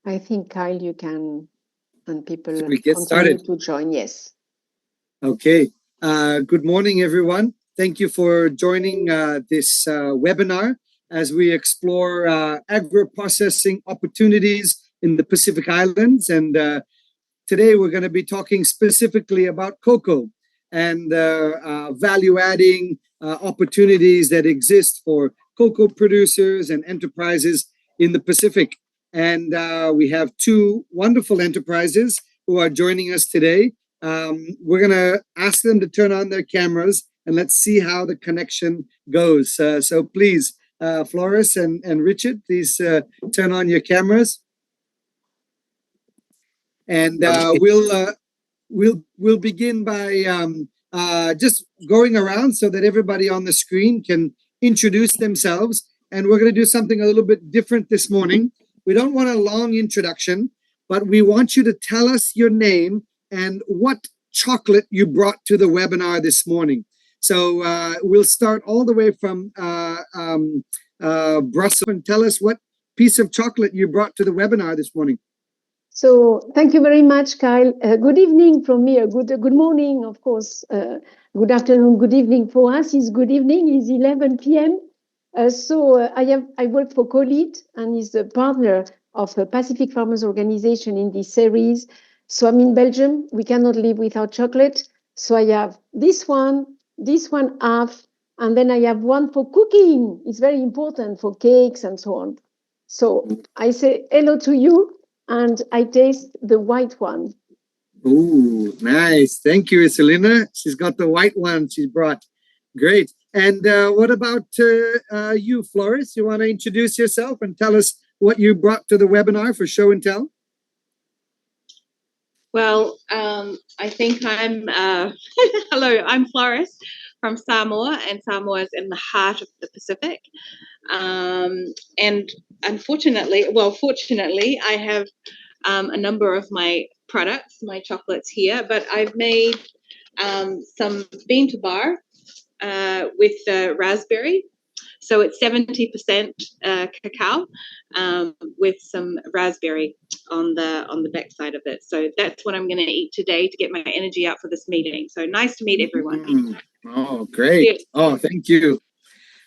I think, Kyle, you can, and people Should we get continue started? to join. Yes. Okay. Good morning, everyone. Thank you for joining this webinar as we explore agro-processing opportunities in the Pacific Islands. And today we're going to be talking specifically about cocoa and value-adding opportunities that exist for cocoa producers and enterprises in the Pacific. And we have two wonderful enterprises who are joining us today. We're going to ask them to turn on their cameras and let's see how the connection goes. So please, Floris and Richard, please turn on your cameras. And we'll begin by just going around so that everybody on the screen can introduce themselves. And we're going to do something a little bit different this morning. We don't want a long introduction, but we want you to tell us your name and what chocolate you brought to the webinar this morning. So we'll start all the way from Brussels, and tell us what piece of chocolate you brought to the webinar this morning. So thank you very much, Kyle. Good evening from me. Good morning, of course. Good afternoon, good evening. For us, it's good evening. It's 11 p.m. I work for COLEAD and is a partner of a Pacific Farmers Organization in this series. So I'm in Belgium. We cannot live without chocolate. So I have this one half, and then I have one for cooking. It's very important for cakes and so on. So I say hello to you, and I taste the white one. Ooh, nice. Thank you, Iselina. She's got the white one she's brought. Great. And what about you, Floris? You want to introduce yourself and tell us what you brought to the webinar for show and tell? Well, I think I'm, hello, I'm Floris from Samoa, and Samoa is in the heart of the Pacific. And unfortunately, fortunately, I have a number of my products, my chocolates here, but I've made some bean to bar with raspberry. So it's 70% cacao with some raspberry on the back side of it. So that's what I'm going to eat today to get my energy up for this meeting. So nice to meet everyone. Oh, great. Yeah. Oh, thank you.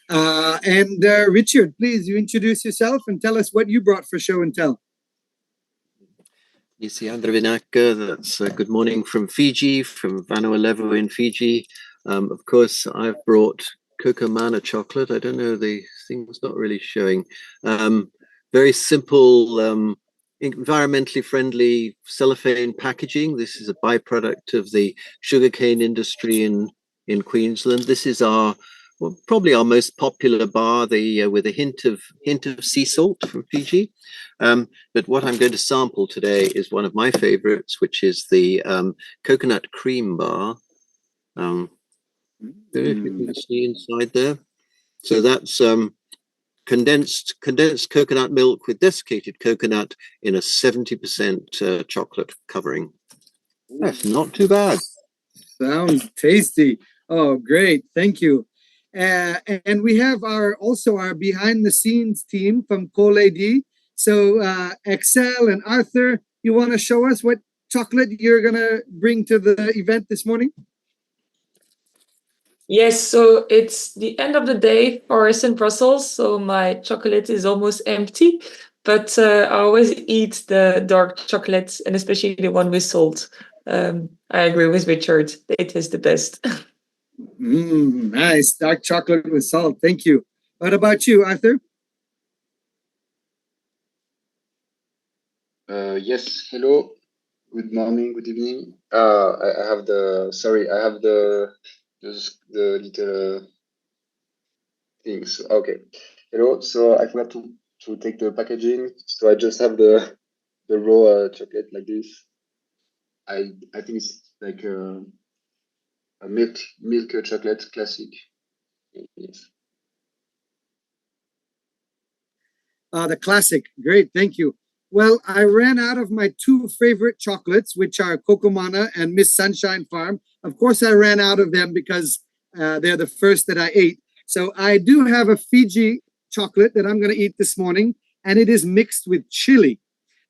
And Richard, please, you introduce yourself and tell us what you brought for show and tell. Isi Andrevinaka, that's good morning from Fiji, from Faalualuo in Fiji. Of course, I've brought Koko Mana chocolate. I don't know, the thing's not really showing. Very simple, environmentally friendly cellophane packaging. This is a byproduct of the sugarcane industry in Queensland. This is probably our most popular bar, with a hint of sea salt from Fiji. But what I'm going to sample today is one of my favorites, which is the coconut cream bar. If you can see inside there. So that's condensed coconut milk with desiccated coconut in a 70% chocolate covering. That's not too bad. Sounds tasty. Oh, great. Thank you. And we have also our behind the scenes team from COLEAD. So Excel and Arthur, you want to show us what chocolate you're going to bring to the event this morning? Yes, so it's the end of the day for us in Brussels, so my chocolate is almost empty, but I always eat the dark chocolates, and especially the one with salt. I agree with Richard, it is the best. Nice, dark chocolate with salt, thank you. What about you, Arthur? Yes, hello, good morning, good evening. I have the little things. Okay, hello. So I forgot to take the packaging, so I just have the raw chocolate like this. I think it's like a milk chocolate classic. Yes. The classic, great, thank you. Well, I ran out of my two favorite chocolates, which are Koko Mana and Miss Sunshine Farm. Of course, I ran out of them because they're the first that I ate. So I do have a Fiji chocolate that I'm going to eat this morning, and it is mixed with chili.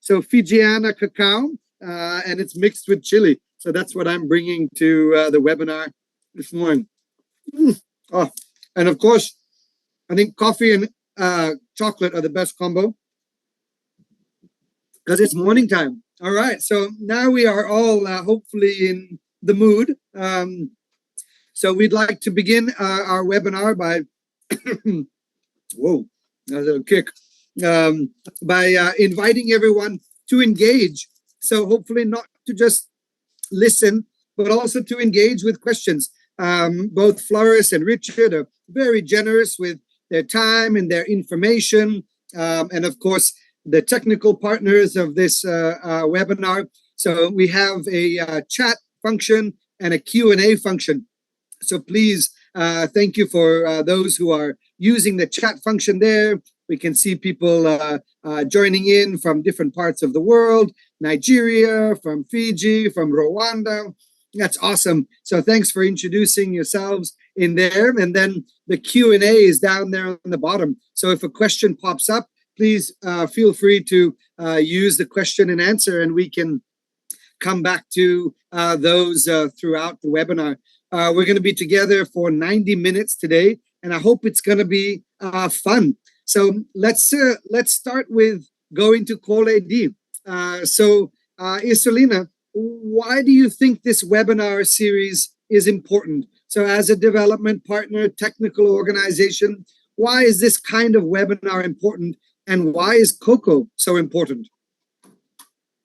So Fijiana cacao, and it's mixed with chili. So that's what I'm bringing to the webinar this morning. Oh, and of course, I think coffee and chocolate are the best combo because it's morning time. All right, so now we are all hopefully in the mood. So we'd like to begin our webinar by, whoa, a little kick, by inviting everyone to engage. So hopefully not to just listen, but also to engage with questions. Both Floris and Richard are very generous with their time and their information. And of course, the technical partners of this webinar. So we have a chat function and a Q&A function. So please, thank you for those who are using the chat function there. We can see people joining in from different parts of the world, Nigeria, from Fiji, from Rwanda. That's awesome. So thanks for introducing yourselves in there. And then the Q&A is down there on the bottom. So if a question pops up, please feel free to use the question and answer, and we can come back to those throughout the webinar. We're going to be together for 90 minutes today, and I hope it's going to be fun. So let's start with going to COLEAD. So Isolina, why do you think this webinar series is important? So as a development partner, technical organization, why is this kind of webinar important, and why is Koko so important?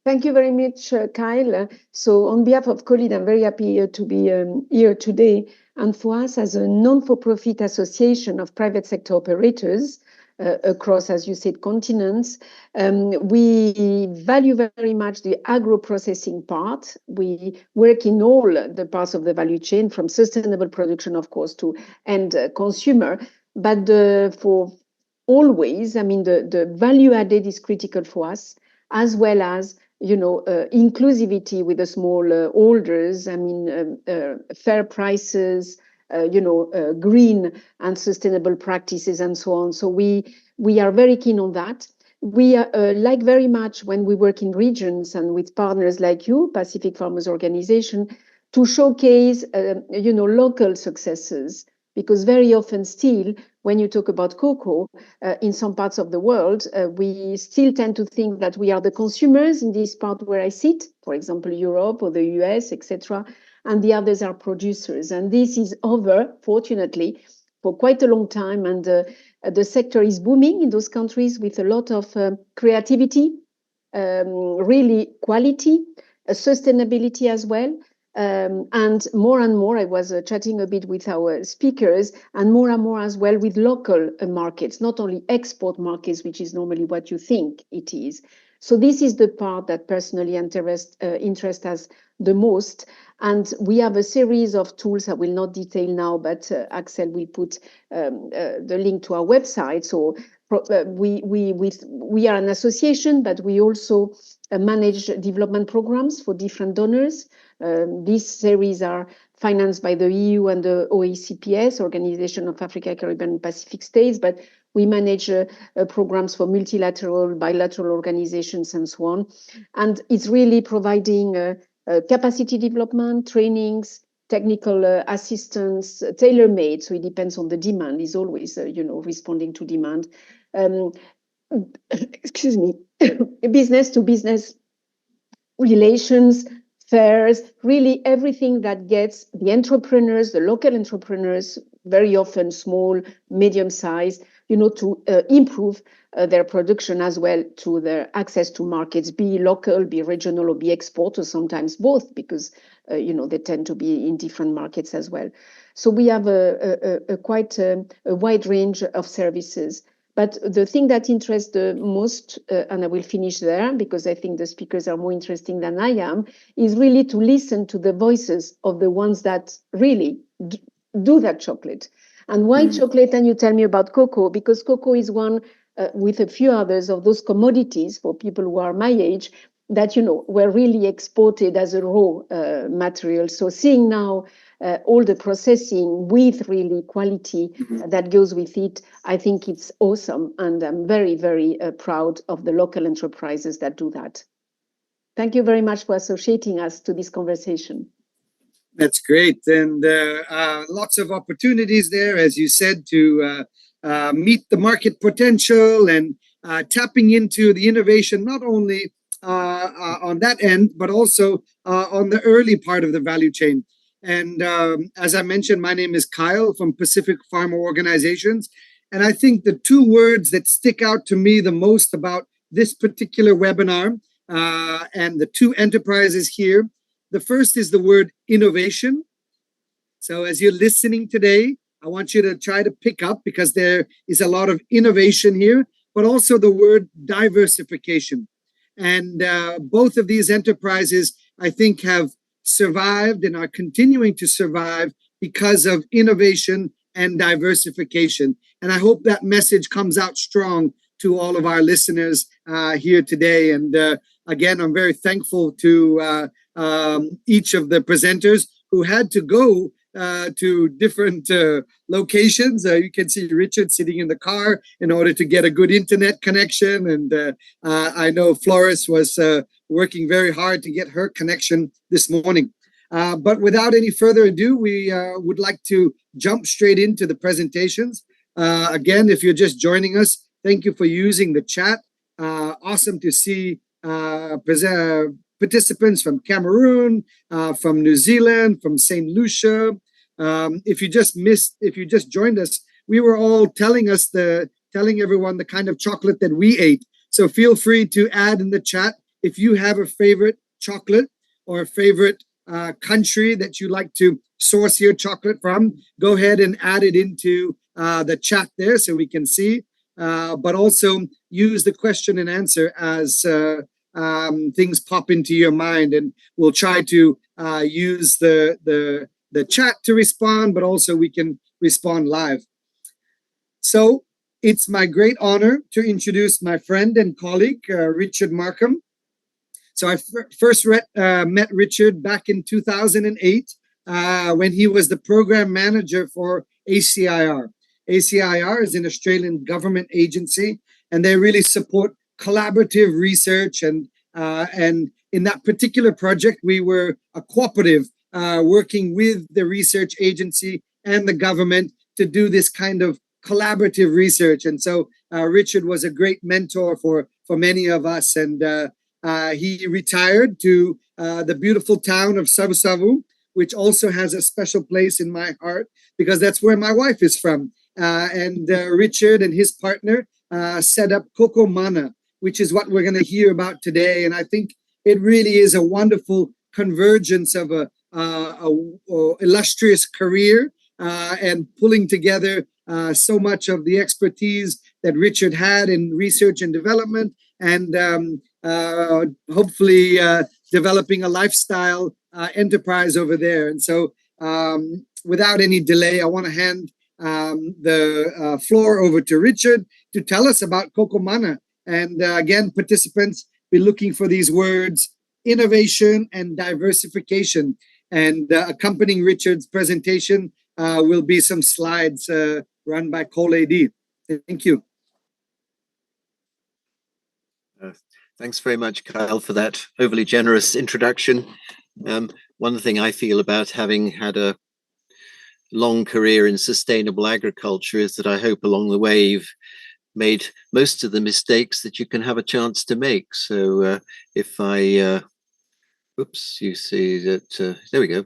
Thank you very much, Kyle. So on behalf of COLEAD, I'm very happy to be here today. And for us, as a non-for-profit association of private sector operators across, as you said, continents, we value very much the agro-processing part. We work in all the parts of the value chain, from sustainable production, of course, to end consumer. But for always, I mean, the value added is critical for us, as well as inclusivity with the small holders. I mean, fair prices, green and sustainable practices, and so on. So we are very keen on that. We like very much when we work in regions and with partners like you, Pacific Farmers Organization, to showcase, local successes. Because very often still, when you talk about cocoa in some parts of the world, we still tend to think that we are the consumers in this part where I sit, for example, Europe or the US, etc., and the others are producers. And this is over, fortunately, for quite a long time. And the sector is booming in those countries with a lot of creativity, really quality, sustainability as well. And more, I was chatting a bit with our speakers, and more as well with local markets, not only export markets, which is normally what you think it is. So this is the part that personally interests us the most. And we have a series of tools I will not detail now, but Axel will put the link to our website. So we are an association, but we also manage development programs for different donors. These series are financed by the EU and the OACPS, Organization of Africa, Caribbean, and Pacific States, but we manage programs for multilateral, bilateral organizations, and so on. And it's really providing capacity development, trainings, technical assistance, tailor-made, so it depends on the demand, is always, responding to demand. Excuse me, business-to-business relations, fairs, really everything that gets the entrepreneurs, the local entrepreneurs, very often small, medium size, to improve their production, as well to their access to markets, be local, be regional, or be export, or sometimes both, because they tend to be in different markets as well. So we have quite a wide range of services. But the thing that interests the most, and I will finish there because I think the speakers are more interesting than I am, is really to listen to the voices of the ones that really do that chocolate. And why chocolate? And you tell me about cocoa, because cocoa is one, with a few others, of those commodities for people who are my age, that, were really exported as a raw material. So seeing now all the processing with really quality that goes with it, I think it's awesome. And I'm very, very proud of the local enterprises that do that. Thank you very much for associating us to this conversation. That's great. And lots of opportunities there, as you said, to meet the market potential and tapping into the innovation, not only on that end, but also on the early part of the value chain. And as I mentioned, my name is Kyle from Pacific Farmer Organizations. And I think the two words that stick out to me the most about this particular webinar and the two enterprises here, the first is the word innovation. So as you're listening today, I want you to try to pick up, because there is a lot of innovation here, but also the word diversification. And both of these enterprises, I think, have survived and are continuing to survive because of innovation and diversification. And I hope that message comes out strong to all of our listeners here today. And again, I'm very thankful to each of the presenters who had to go to different locations. You can see Richard sitting in the car in order to get a good internet connection. And I know Floris was working very hard to get her connection this morning. But without any further ado, we would like to jump straight into the presentations. Again, if you're just joining us, thank you for using the chat. Awesome to see participants from Cameroon, from New Zealand, from St. Lucia. If you just joined us, we were all telling everyone the kind of chocolate that we ate. So feel free to add in the chat if you have a favorite chocolate or a favorite country that you like to source your chocolate from. Go ahead and add it into the chat there so we can see. But also use the question and answer as things pop into your mind, and we'll try to use the chat to respond, but also we can respond live. So it's my great honor to introduce my friend and colleague, Richard Markham. So I first met Richard back in 2008 when he was the program manager for ACIR. ACIR is an Australian government agency, and they really support collaborative research. And in that particular project, we were a cooperative working with the research agency and the government to do this kind of collaborative research. And so Richard was a great mentor for many of us. And he retired to the beautiful town of Savu, which also has a special place in my heart because that's where my wife is from. And Richard and his partner set up Koko Mana, which is what we're going to hear about today. And I think it really is a wonderful convergence of a illustrious career and pulling together so much of the expertise that Richard had in research and development, and hopefully developing a lifestyle enterprise over there. And so without any delay, I want to hand the floor over to Richard to tell us about Koko Mana. And again, participants, be looking for these words, innovation and diversification. And accompanying Richard's presentation will be some slides run by COLEAD. Thank you. Thanks very much, Kyle, for that overly generous introduction. One thing I feel about having had a long career in sustainable agriculture is that I hope along the way you've made most of the mistakes that you can have a chance to make. So if I, oops, you see that, there we go.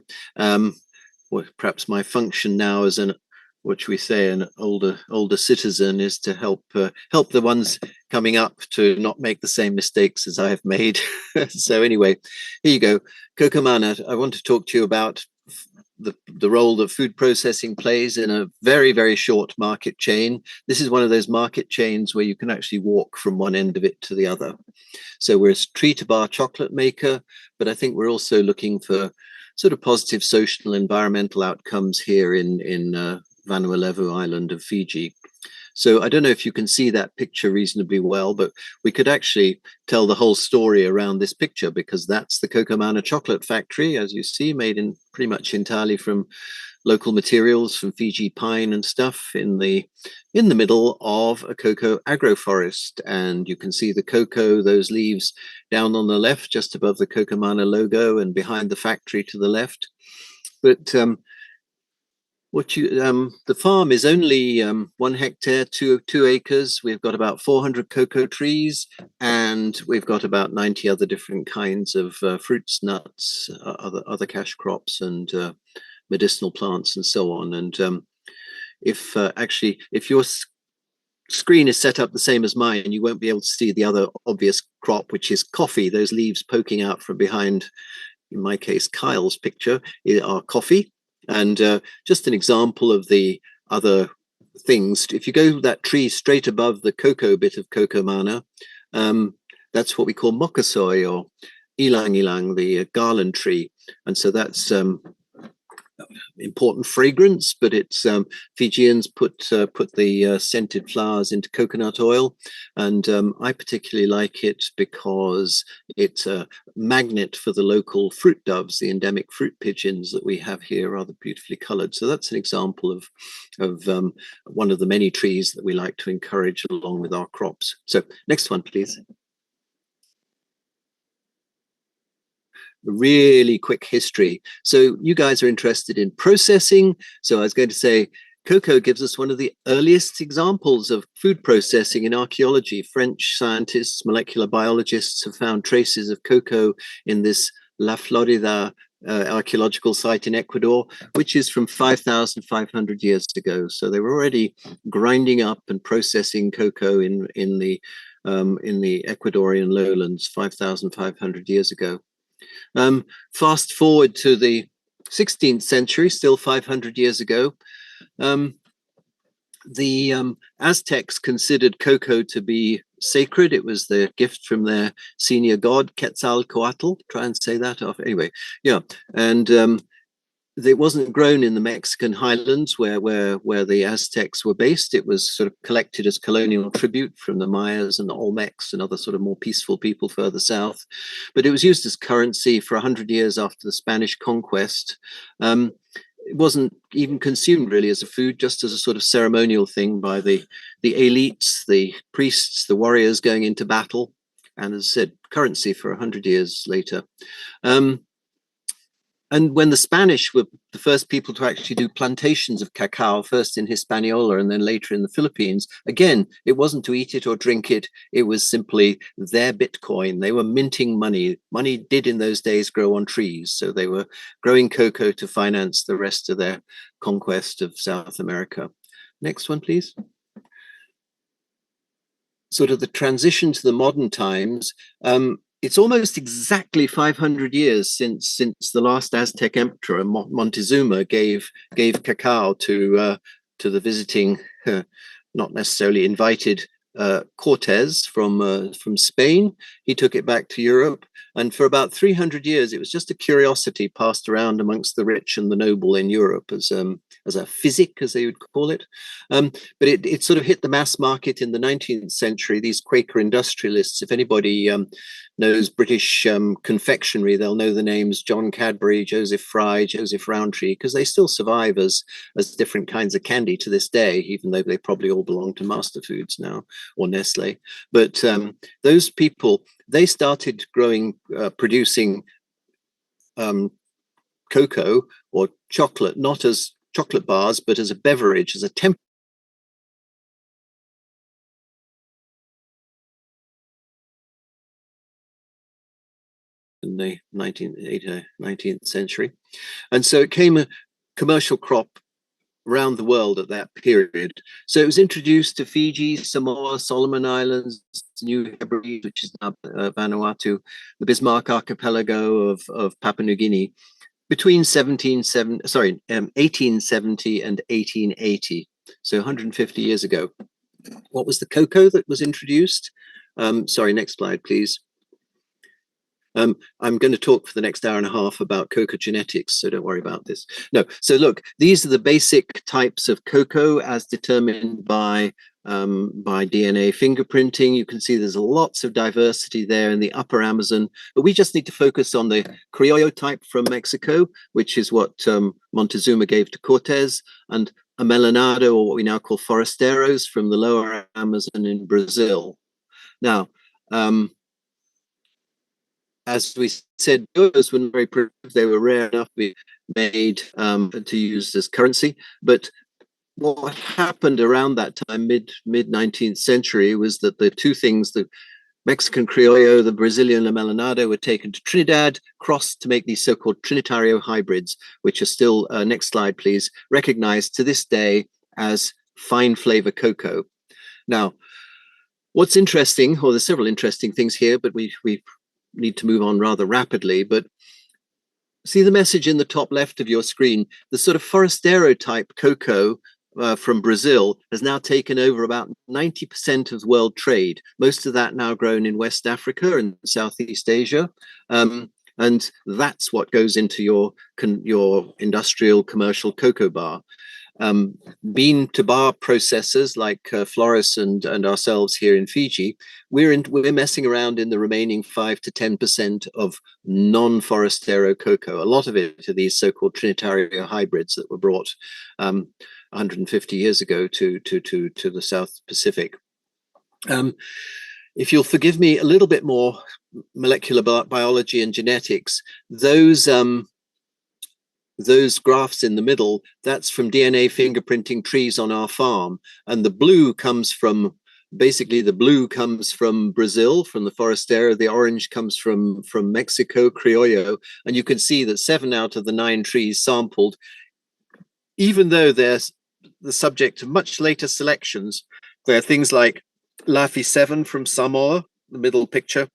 Well, perhaps my function now as an, what should we say, an older citizen is to help the ones coming up to not make the same mistakes as I have made. So anyway, here you go. Koko Mana, I want to talk to you about the role that food processing plays in a very, very short market chain. This is one of those market chains where you can actually walk from one end of it to the other. So we're a tree-to-bar chocolate maker, but I think we're also looking for sort of positive social and environmental outcomes here in Faalualuo island of Fiji. So I don't know if you can see that picture reasonably well, but we could actually tell the whole story around this picture, because that's the Cocomana chocolate factory, as you see, made in pretty much entirely from local materials from Fiji pine and stuff in the middle of a cocoa agroforest. And you can see the cocoa, those leaves down on the left, just above the Cocomana logo, and behind the factory to the left. But the farm is only 1 hectare, two acres. We've got about 400 cocoa trees, and we've got about 90 other different kinds of fruits, nuts, other cash crops, and medicinal plants and so on. And if your screen is set up the same as mine, you won't be able to see the other obvious crop, which is coffee. Those leaves poking out from behind, in my case, Kyle's picture, are coffee. And just an example of the other things, if you go that tree straight above the cocoa bit of Cocomana, that's what we call mokasoy, or ilang ilang, the garland tree. And so that's important fragrance, but it's Fijians put the scented flowers into coconut oil, and I particularly like it because it's a magnet for the local fruit doves, the endemic fruit pigeons that we have here, rather beautifully colored. So that's an example of one of the many trees that we like to encourage along with our crops. So next one, please. Really quick history. So you guys are interested in processing. So I was going to say, cocoa gives us one of the earliest examples of food processing in archaeology. French scientists, molecular biologists have found traces of cocoa in this La Florida archaeological site in Ecuador, which is from 5,500 years ago. So they were already grinding up and processing cocoa in the Ecuadorian lowlands 5,500 years ago. Fast forward to the 16th century, still 500 years ago, the Aztecs considered cocoa to be sacred. It was their gift from their senior god, Quetzalcoatl. Try and say that off. Anyway, yeah. And it wasn't grown in the Mexican highlands where the Aztecs were based. It was sort of collected as colonial tribute from the Mayas and the Olmecs and other sort of more peaceful people further south. But it was used as currency for 100 years after the Spanish conquest. It wasn't even consumed really as a food, just as a sort of ceremonial thing by the elites, the priests, the warriors going into battle. And as I said, currency for 100 years later. And when the Spanish were the first people to actually do plantations of cacao, first in Hispaniola and then later in the Philippines, again, it wasn't to eat it or drink it. It was simply their Bitcoin. They were minting money. Money did in those days grow on trees. So they were growing cocoa to finance the rest of their conquest of South America. Next one, please. Sort of the transition to the modern times. It's almost exactly 500 years since the last Aztec emperor, Montezuma, gave cacao to the visiting, not necessarily invited, Cortes from Spain. He took it back to Europe, and for about 300 years, it was just a curiosity passed around amongst the rich and the noble in Europe as a physic, as they would call it. But it sort of hit the mass market in the 19th century. These Quaker industrialists, if anybody knows British confectionery, they'll know the names John Cadbury, Joseph Fry, Joseph Rowntree, because they still survive as different kinds of candy to this day, even though they probably all belong to Master Foods now, or Nestle. But those people, they started producing cocoa or chocolate, not as chocolate bars, but as a beverage, as a temp. In the 19th century. And so it came a commercial crop around the world at that period. So it was introduced to Fiji, Samoa, Solomon Islands, New Hebrides, which is now Vanuatu, the Bismarck Archipelago of Papua New Guinea, between 1870 and 1880, so 150 years ago. What was the cocoa that was introduced? Sorry, next slide, please. I'm going to talk for the next hour and a half about cocoa genetics, so don't worry about this. No, so look, these are the basic types of cocoa as determined by by DNA fingerprinting. You can see there's lots of diversity there in the upper Amazon, but we just need to focus on the Criollo type from Mexico, which is what Montezuma gave to Cortez, and a Melanado, or what we now call Forasteros, from the lower Amazon in Brazil. Now, as we said, those were very productive. They were rare enough to be made to use as currency, but what happened around that time, mid 19th century, was that the two things, the Mexican Criollo, the Brazilian Melanado, were taken to Trinidad, crossed to make these so-called Trinitario hybrids, which are still, next slide please, recognized to this day as fine flavor cocoa. Now, what's interesting, or there's several interesting things here, but we need to move on rather rapidly, but see the message in the top left of your screen, the sort of Forastero type cocoa from Brazil has now taken over about 90% of world trade, most of that now grown in West Africa and Southeast Asia. And that's what goes into your industrial commercial cocoa bar. Bean to bar processors like Floris and ourselves here in Fiji, we're messing around in the remaining 5 to 10% of non-Forastero cocoa. A lot of it are these so-called Trinitario hybrids that were brought 150 years ago to the South Pacific. If you'll forgive me a little bit more molecular biology and genetics, those graphs in the middle, that's from DNA fingerprinting trees on our farm. And the blue comes from, basically the blue comes from Brazil, from the Forastero. The orange comes from Mexico, Criollo. And you can see that 7 out of the 9 trees sampled, even though they're the subject of much later selections, there are things like Laffy 7 from Samoa, the middle picture at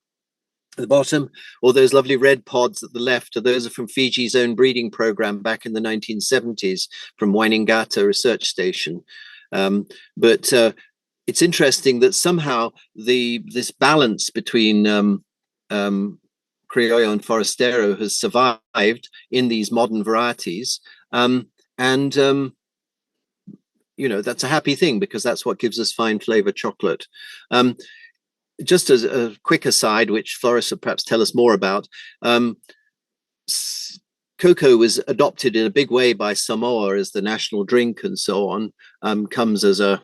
the bottom, or those lovely red pods at the left. Those are from Fiji's own breeding program back in the 1970s from Wainingata Research Station. But it's interesting that somehow this balance between Criollo and Forastero has survived in these modern varieties. You know, that's a happy thing, because that's what gives us fine flavor chocolate. Just as a quick aside, which Floris will perhaps tell us more about, cocoa was adopted in a big way by Samoa as the national drink and so on. Comes as a,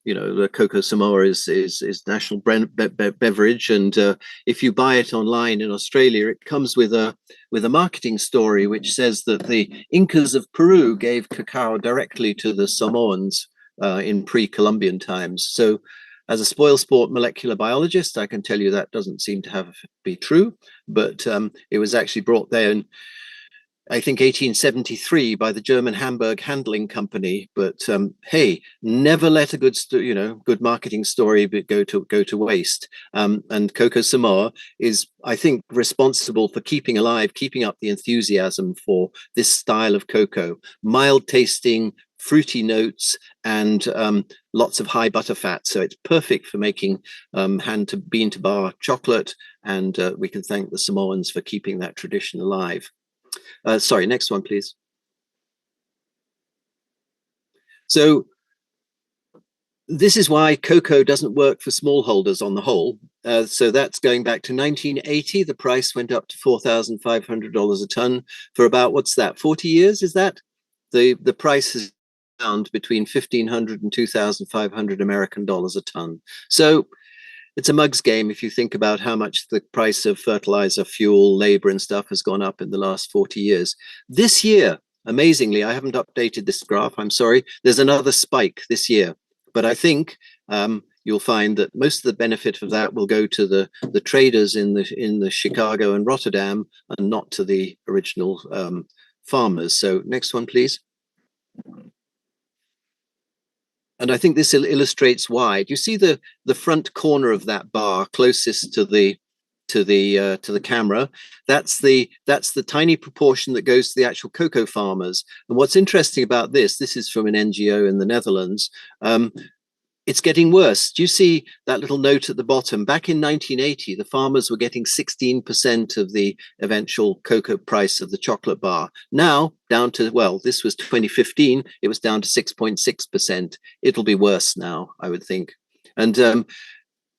you know, the Cocoa Samoa is national beverage, and if you buy it online in Australia, it comes with a marketing story which says that the Incas of Peru gave cacao directly to the Samoans in pre-Columbian times. So, as a spoilsport molecular biologist, I can tell you that doesn't seem to be true, but it was actually brought there in, I think, 1873 by the German Hamburg Handling Company. But hey, never let a good marketing story go to waste. And Cocoa Samoa is, I think, responsible for keeping up the enthusiasm for this style of cocoa. Mild tasting, fruity notes, and lots of high butter fat. So it's perfect for making bean to bar chocolate. And we can thank the Samoans for keeping that tradition alive. Sorry, next one, please. So this is why cocoa doesn't work for smallholders on the whole. So that's going back to 1980. The price went up to $4,500 a ton for about, what's that, 40 years, is that? The price has found between 1,500 and 2,500 American dollars a ton. So it's a mug's game if you think about how much the price of fertilizer, fuel, labor and stuff has gone up in the last 40 years. This year, amazingly, I haven't updated this graph, I'm sorry, there's another spike this year. But I think you'll find that most of the benefit of that will go to the traders in the Chicago and Rotterdam, and not to the original farmers. So next one, please. And I think this illustrates why. Do you see the front corner of that bar closest to the camera? That's the tiny proportion that goes to the actual cocoa farmers. And what's interesting about this is from an NGO in the Netherlands. it's getting worse. Do you see that little note at the bottom? Back in 1980, the farmers were getting 16% of the eventual cocoa price of the chocolate bar. Now, down to, well, this was 2015, it was down to 6.6%. It'll be worse now, I would think. And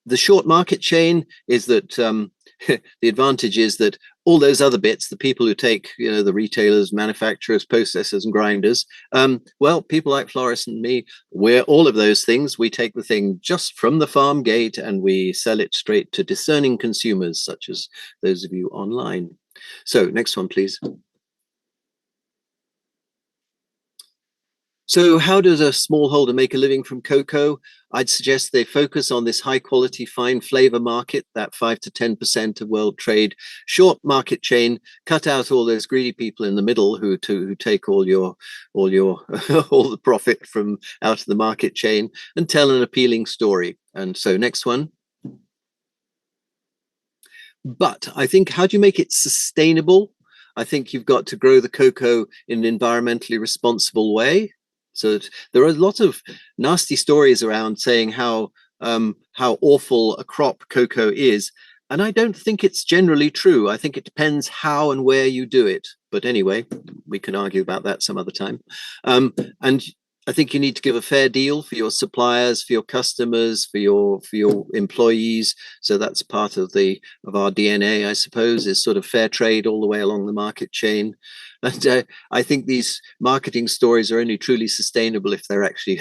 the short market chain is that the advantage is that all those other bits, the people who take, you know, the retailers, manufacturers, processors and grinders, well, people like Floris and me, we're all of those things. We take the thing just from the farm gate and we sell it straight to discerning consumers, such as those of you online. So next one, please. So how does a smallholder make a living from cocoa? I'd suggest they focus on this high quality, fine flavor market, that 5 to 10% of world trade, short market chain, cut out all those greedy people in the middle who take all all the profit from out of the market chain, and tell an appealing story. And so next one. But I think, how do you make it sustainable? I think you've got to grow the cocoa in an environmentally responsible way. So there are a lot of nasty stories around saying how awful a crop cocoa is. And I don't think it's generally true. I think it depends how and where you do it. But anyway, we can argue about that some other time. And I think you need to give a fair deal for your suppliers, for your customers, for your employees. So that's part of our DNA, I suppose, is sort of fair trade all the way along the market chain. And I think these marketing stories are only truly sustainable if they're actually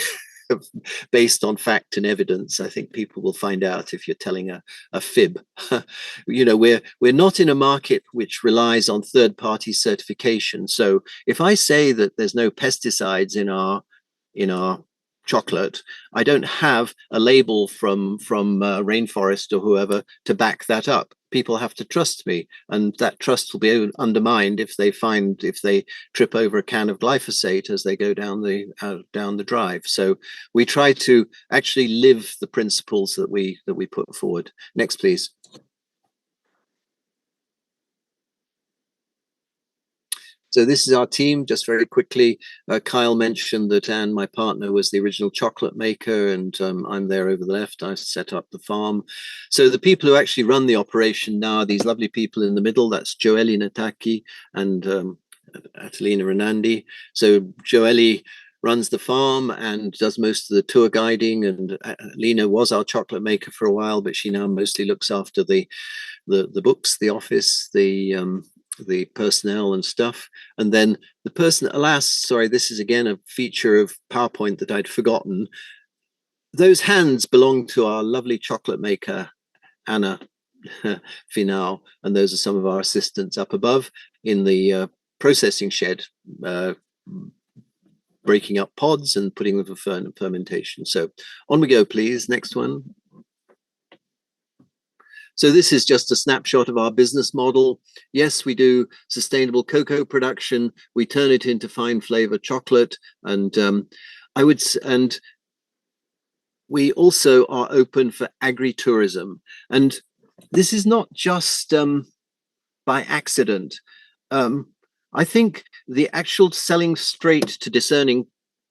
based on fact and evidence. I think people will find out if you're telling a fib. You know, we're not in a market which relies on third-party certification. So if I say that there's no pesticides in our chocolate, I don't have a label from Rainforest or whoever to back that up. People have to trust me, and that trust will be undermined if they trip over a can of glyphosate as they go down the drive. So we try to actually live the principles that we put forward. Next, please. So this is our team, just very quickly. Kyle mentioned that Anne, my partner, was the original chocolate maker, and I'm there over the left. I set up the farm. So the people who actually run the operation now are these lovely people in the middle. That's Joeli Nataki and Atalina Renandi. So Joeli runs the farm and does most of the tour guiding, and Lena was our chocolate maker for a while, but she now mostly looks after the books, the office, the personnel and stuff. And then the person, alas, sorry, this is again a feature of PowerPoint that I'd forgotten. Those hands belong to our lovely chocolate maker, Anna Finau, and those are some of our assistants up above in the processing shed, breaking up pods and putting them for fermentation. So on we go, please. Next one. So this is just a snapshot of our business model. Yes, we do sustainable cocoa production. We turn it into fine flavor chocolate, and we also are open for agri-tourism. And this is not just by accident. I think the actual selling straight to discerning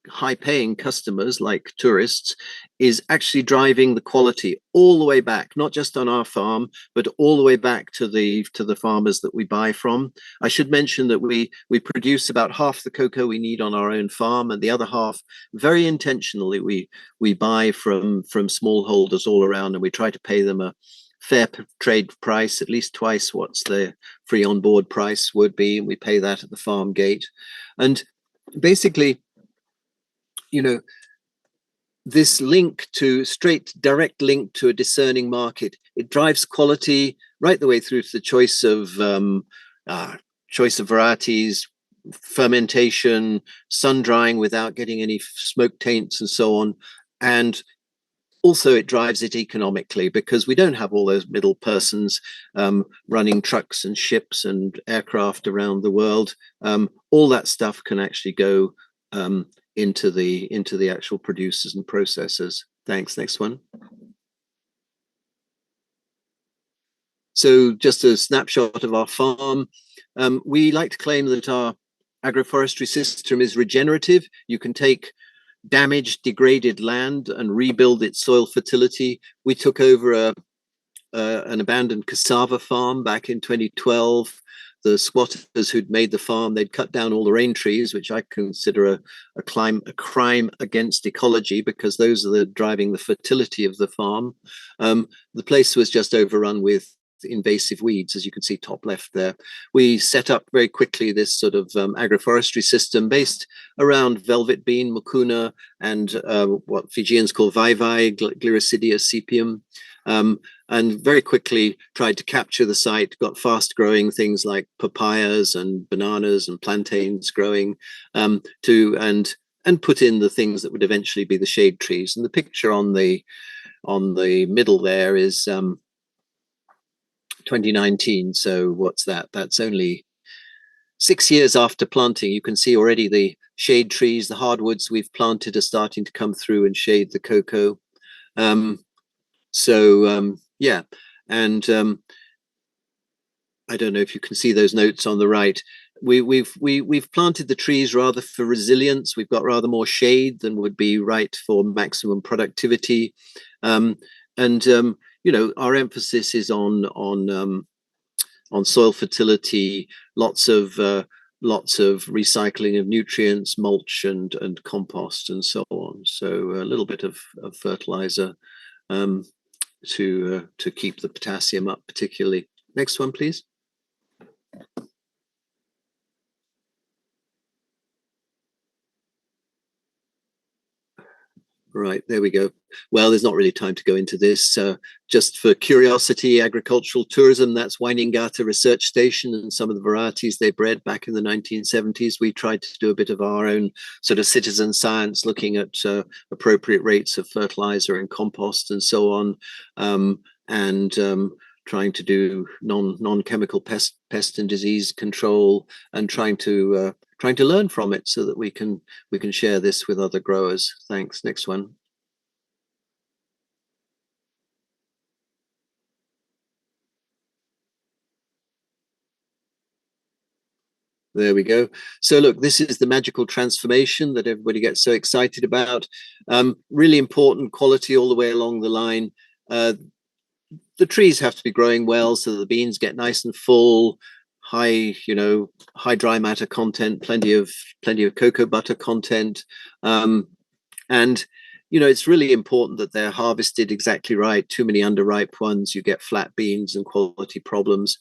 high-paying customers like tourists is actually driving the quality all the way back, not just on our farm, but all the way back to the farmers that we buy from. I should mention that we produce about half the cocoa we need on our own farm, and the other half, very intentionally, we buy from smallholders all around, and we try to pay them a fair trade price, at least twice what's the free on board price would be, and we pay that at the farm gate. And basically, you know, this direct link to a discerning market, it drives quality right the way through to the choice of varieties, fermentation, sun drying without getting any smoke taints and so on. And also it drives it economically, because we don't have all those middle persons running trucks and ships and aircraft around the world. All that stuff can actually go into the actual producers and processors. Thanks. Next one. So just a snapshot of our farm. We like to claim that our agroforestry system is regenerative. You can take damaged, degraded land and rebuild its soil fertility. We took over an abandoned cassava farm back in 2012. The squatters who'd made the farm, they'd cut down all the rain trees, which I consider a crime against ecology, because those are driving the fertility of the farm. The place was just overrun with invasive weeds, as you can see top left there. We set up very quickly this sort of agroforestry system based around velvet bean, mucuna, and what Fijians call vaivai, Gliricidia sepium. And very quickly tried to capture the site, got fast growing things like papayas and bananas and plantains growing, and put in the things that would eventually be the shade trees. And the picture on the middle there is 2019. So what's that? That's only 6 years after planting. You can see already the shade trees, the hardwoods we've planted are starting to come through and shade the cocoa. Yeah, and I don't know if you can see those notes on the right. We've planted the trees rather for resilience. We've got rather more shade than would be right for maximum productivity, you know, our emphasis is on soil fertility, lots of recycling of nutrients, mulch and compost and so on. So a little bit of fertilizer to keep the potassium up particularly. Next one, please. Right, there we go. Well, there's not really time to go into this. Just for curiosity, agricultural tourism, that's Wainingata Research Station and some of the varieties they bred back in the 1970s. We tried to do a bit of our own sort of citizen science, looking at appropriate rates of fertilizer and compost and so on, trying to do non-chemical pest and disease control, and trying to learn from it so that we can share this with other growers. Thanks. Next one. There we go. So look, this is the magical transformation that everybody gets so excited about. Really important quality all the way along the line. The trees have to be growing well so that the beans get nice and full, high dry matter content, plenty of cocoa butter content, and it's really important that they're harvested exactly right. Too many underripe ones, you get flat beans and quality problems.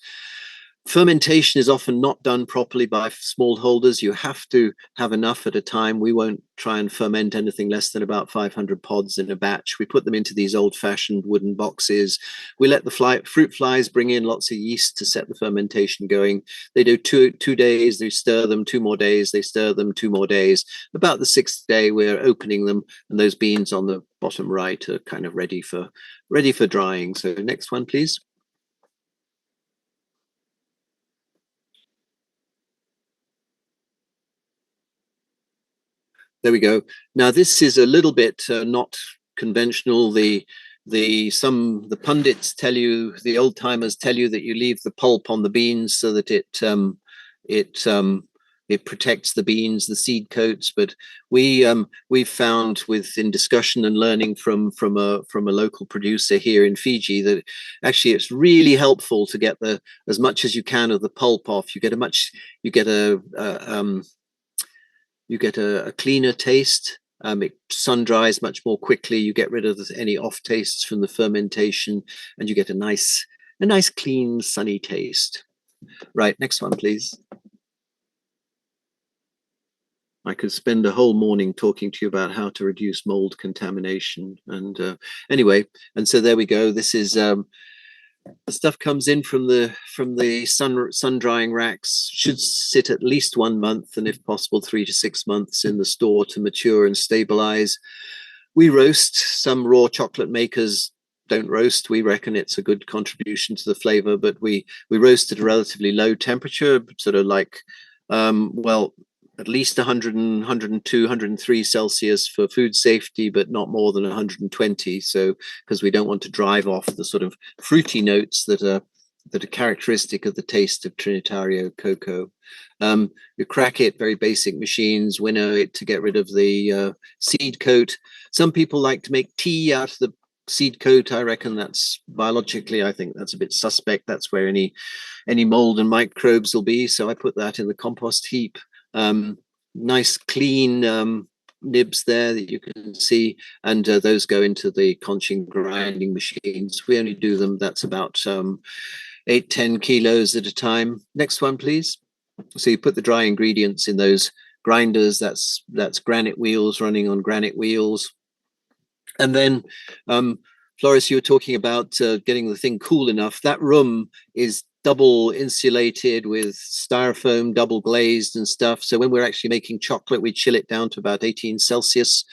Fermentation is often not done properly by smallholders. You have to have enough at a time. We won't try and ferment anything less than about 500 pods in a batch. We put them into these old-fashioned wooden boxes. We let the fruit flies bring in lots of yeast to set the fermentation going. They do two days, they stir them, 2 more days, they stir them, 2 more days. About the 6th day, we're opening them, and those beans on the bottom right are kind of ready for drying. So next one, please. There we go. Now this is a little bit not conventional. The pundits tell you, the old timers tell you, that you leave the pulp on the beans so that it protects the beans, the seed coats. But we've found, in discussion and learning from a local producer here in Fiji, that actually it's really helpful to get as much as you can of the pulp off. You get a cleaner taste. It sun dries much more quickly. You get rid of any off tastes from the fermentation, and you get a nice clean, sunny taste. Right, next one, please. I could spend a whole morning talking to you about how to reduce mold contamination. And anyway, and so there we go. This is the stuff comes in from the sun drying racks. Should sit at least 1 month, and if possible 3 to 6 months in the store to mature and stabilize. We roast. Some raw chocolate makers don't roast. We reckon it's a good contribution to the flavor, but we roast at a relatively low temperature, sort of like at least 100, 102, 103 Celsius for food safety, but not more than 120. So, because we don't want to drive off the sort of fruity notes that that are characteristic of the taste of Trinitario cocoa. You crack it, very basic machines, winnow it to get rid of the seed coat. Some people like to make tea out of the seed coat. I reckon that's biologically, I think that's a bit suspect. That's where any mold and microbes will be. So I put that in the compost heap. Nice clean nibs there that you can see, and those go into the conching grinding machines. We only do them, that's about 8-10 kilos at a time. Next one, please. So you put the dry ingredients in those grinders. That's granite wheels running on granite wheels. And then Floris, you were talking about getting the thing cool enough. That room is double insulated with styrofoam, double glazed and stuff. So when we're actually making chocolate, we chill it down to about 18 Celsius.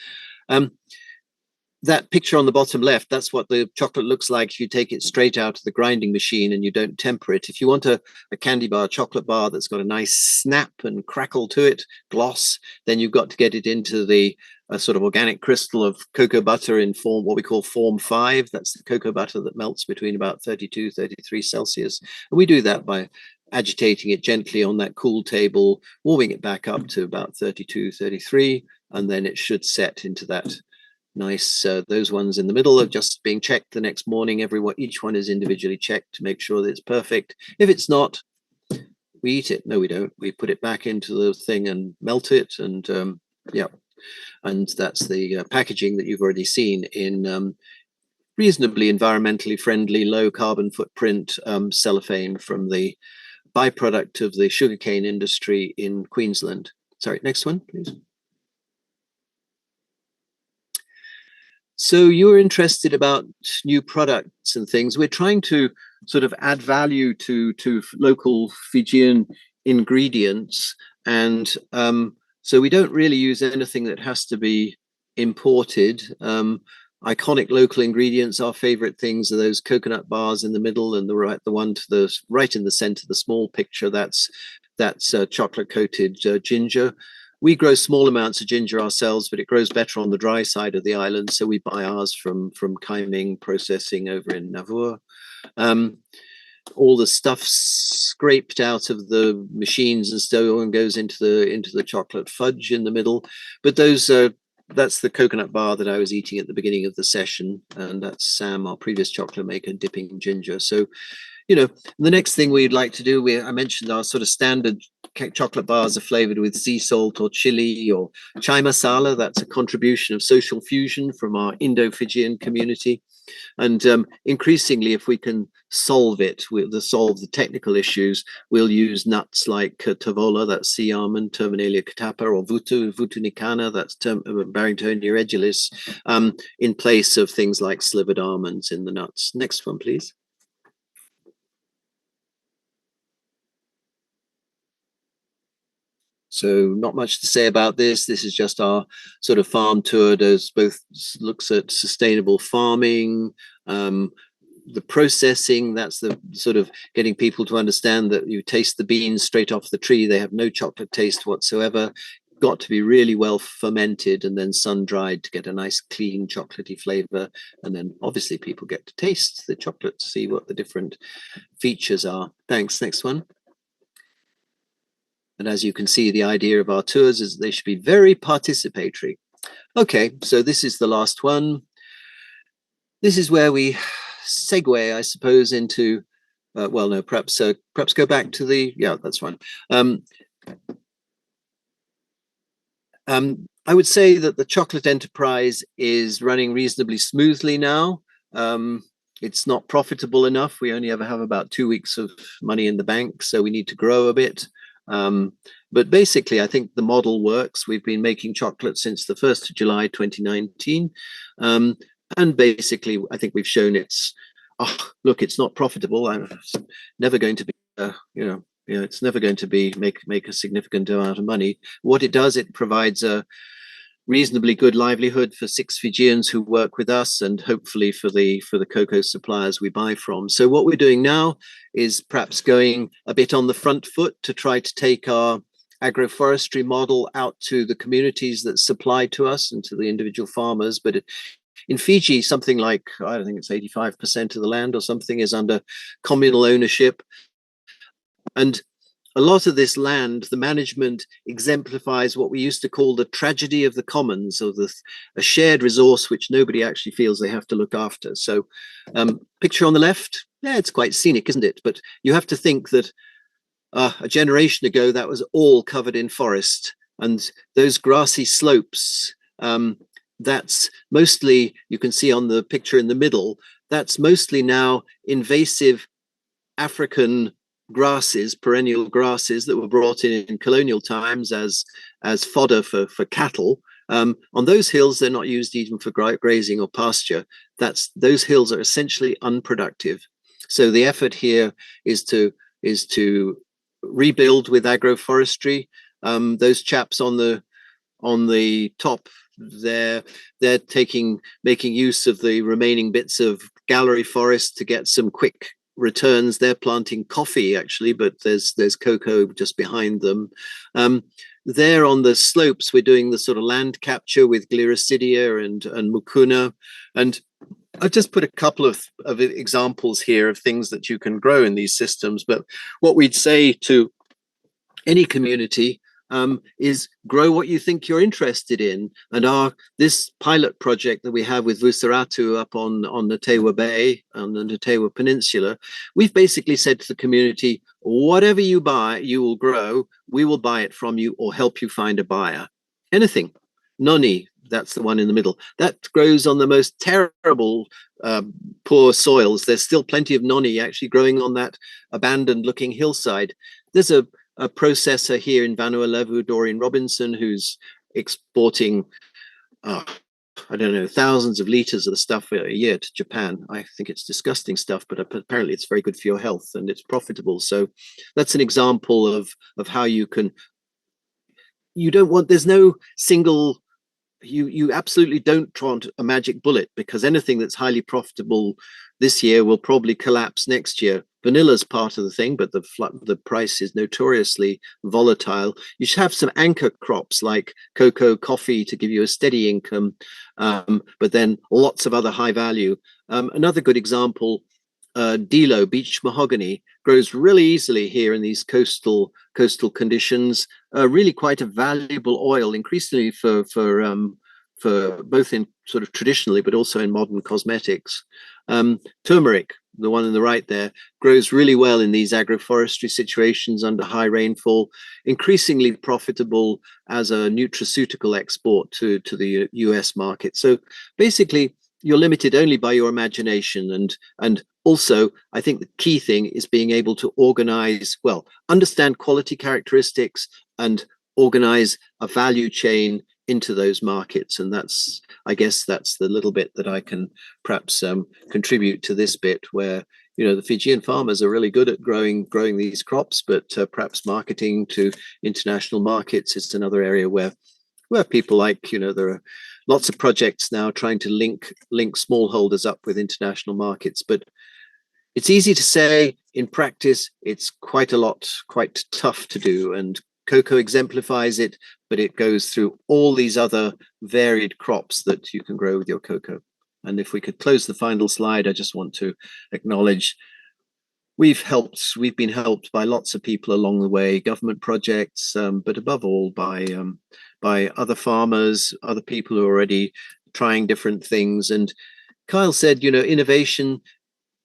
That picture on the bottom left, that's what the chocolate looks like if you take it straight out of the grinding machine and you don't temper it. If you want a candy bar, chocolate bar that's got a nice snap and crackle to it, gloss, then you've got to get it into the sort of organic crystal of cocoa butter in form, what we call form 5. That's the cocoa butter that melts between about 32, 33 Celsius. And we do that by agitating it gently on that cool table, warming it back up to about 32, 33, and then it should set into that nice, those ones in the middle are just being checked the next morning. Each one is individually checked to make sure that it's perfect. If it's not, we eat it. No, we don't. We put it back into the thing and melt it. And yeah, and that's the packaging that you've already seen in reasonably environmentally friendly, low carbon footprint cellophane from the byproduct of the sugarcane industry in Queensland. Sorry, next one, please. So you're interested about new products and things. We're trying to sort of add value to local Fijian ingredients. And so we don't really use anything that has to be imported. Iconic local ingredients, our favorite things are those coconut bars in the middle, and the one to the right in the center, the small picture, that's chocolate coated ginger. We grow small amounts of ginger ourselves, but it grows better on the dry side of the island. So we buy ours from Kaiming Processing over in Navua. All the stuff scraped out of the machines and so on goes into the chocolate fudge in the middle. But that's the coconut bar that I was eating at the beginning of the session, and that's Sam, our previous chocolate maker, dipping ginger. So, you know, the next thing we'd like to do, I mentioned our sort of standard chocolate bars are flavored with sea salt or chili or chai masala. That's a contribution of social fusion from our Indo-Fijian community. And increasingly, if we can solve the technical issues, we'll use nuts like tavola, that's sea almond, Terminalia catappa, or vutu nicana, that's Barringtonia edulis, in place of things like slivered almonds in the nuts. Next one, please. So not much to say about this. This is just our sort of farm tour. Does both looks at sustainable farming, the processing. That's the sort of getting people to understand that you taste the beans straight off the tree. They have no chocolate taste whatsoever. Got to be really well fermented and then sun dried to get a nice clean chocolatey flavor. And then obviously people get to taste the chocolate to see what the different features are. Thanks. Next one. And as you can see, the idea of our tours is they should be very participatory. Okay, so this is the last one. This is where we segue, I suppose, into, well, no, perhaps go back to the, yeah, that's fine. I would say that the chocolate enterprise is running reasonably smoothly now. It's not profitable enough. We only ever have about 2 weeks of money in the bank, so we need to grow a bit. But basically, I think the model works. We've been making chocolate since the 1st of July 2019. And basically, I think we've shown look, it's not profitable. It's never going to be, it's never going to be make a significant amount of money. What it does, it provides a reasonably good livelihood for 6 Fijians who work with us, and hopefully for the cocoa suppliers we buy from. So what we're doing now is perhaps going a bit on the front foot to try to take our agroforestry model out to the communities that supply to us and to the individual farmers. But In Fiji, something like, I don't think it's 85% of the land or something is under communal ownership. And a lot of this land, the management exemplifies what we used to call the tragedy of the commons, or a shared resource which nobody actually feels they have to look after. So picture on the left, yeah, it's quite scenic, isn't it? But you have to think that a generation ago, that was all covered in forest. And those grassy slopes, that's mostly, you can see on the picture in the middle, that's mostly now invasive African grasses, perennial grasses that were brought in colonial times as fodder for cattle. On those hills, they're not used even for grazing or pasture. Those hills are essentially unproductive. So the effort here is to rebuild with agroforestry. Those chaps on the top, they're making use of the remaining bits of gallery forest to get some quick returns. They're planting coffee actually, but there's cocoa just behind them. There on the slopes, we're doing the sort of land capture with Gliricidia and mucuna. And I've just put a couple of examples here of things that you can grow in these systems. But what we'd say to any community is grow what you think you're interested in. And this pilot project that we have with Vusiratu up on the Tewa Bay, on the Tewa Peninsula, we've basically said to the community, whatever you buy, you will grow, we will buy it from you or help you find a buyer. Anything. Noni, that's the one in the middle. That grows on the most terrible, poor soils. There's still plenty of noni actually growing on that abandoned looking hillside. There's a processor here in Faalualuo, Doreen Robinson, who's exporting, I don't know, thousands of liters of the stuff a year to Japan. I think it's disgusting stuff, but apparently it's very good for your health and it's profitable. So that's an example of how you can, there's no single, you absolutely don't want a magic bullet, because anything that's highly profitable this year will probably collapse next year. Vanilla's part of the thing, but the price is notoriously volatile. You should have some anchor crops like cocoa, coffee to give you a steady income, but then lots of other high value. Another good example, Dilo, beech mahogany, grows really easily here in these coastal conditions. Really quite a valuable oil, increasingly for both in sort of traditionally, but also in modern cosmetics. Turmeric, the one on the right there, grows really well in these agroforestry situations under high rainfall, increasingly profitable as a nutraceutical export to the US market. So basically, you're limited only by your imagination. And also, I think the key thing is being able to organize, understand quality characteristics and organize a value chain into those markets. And I guess that's the little bit that I can perhaps contribute to this bit, where the Fijian farmers are really good at growing these crops, but perhaps marketing to international markets is another area where people like, there are lots of projects now trying to link smallholders up with international markets. But it's easy to say. In practice, it's quite tough to do. And cocoa exemplifies it, but it goes through all these other varied crops that you can grow with your cocoa. And if we could close the final slide, I just want to acknowledge we've been helped by lots of people along the way, government projects, but above all by other farmers, other people who are already trying different things. And Kyle said, innovation,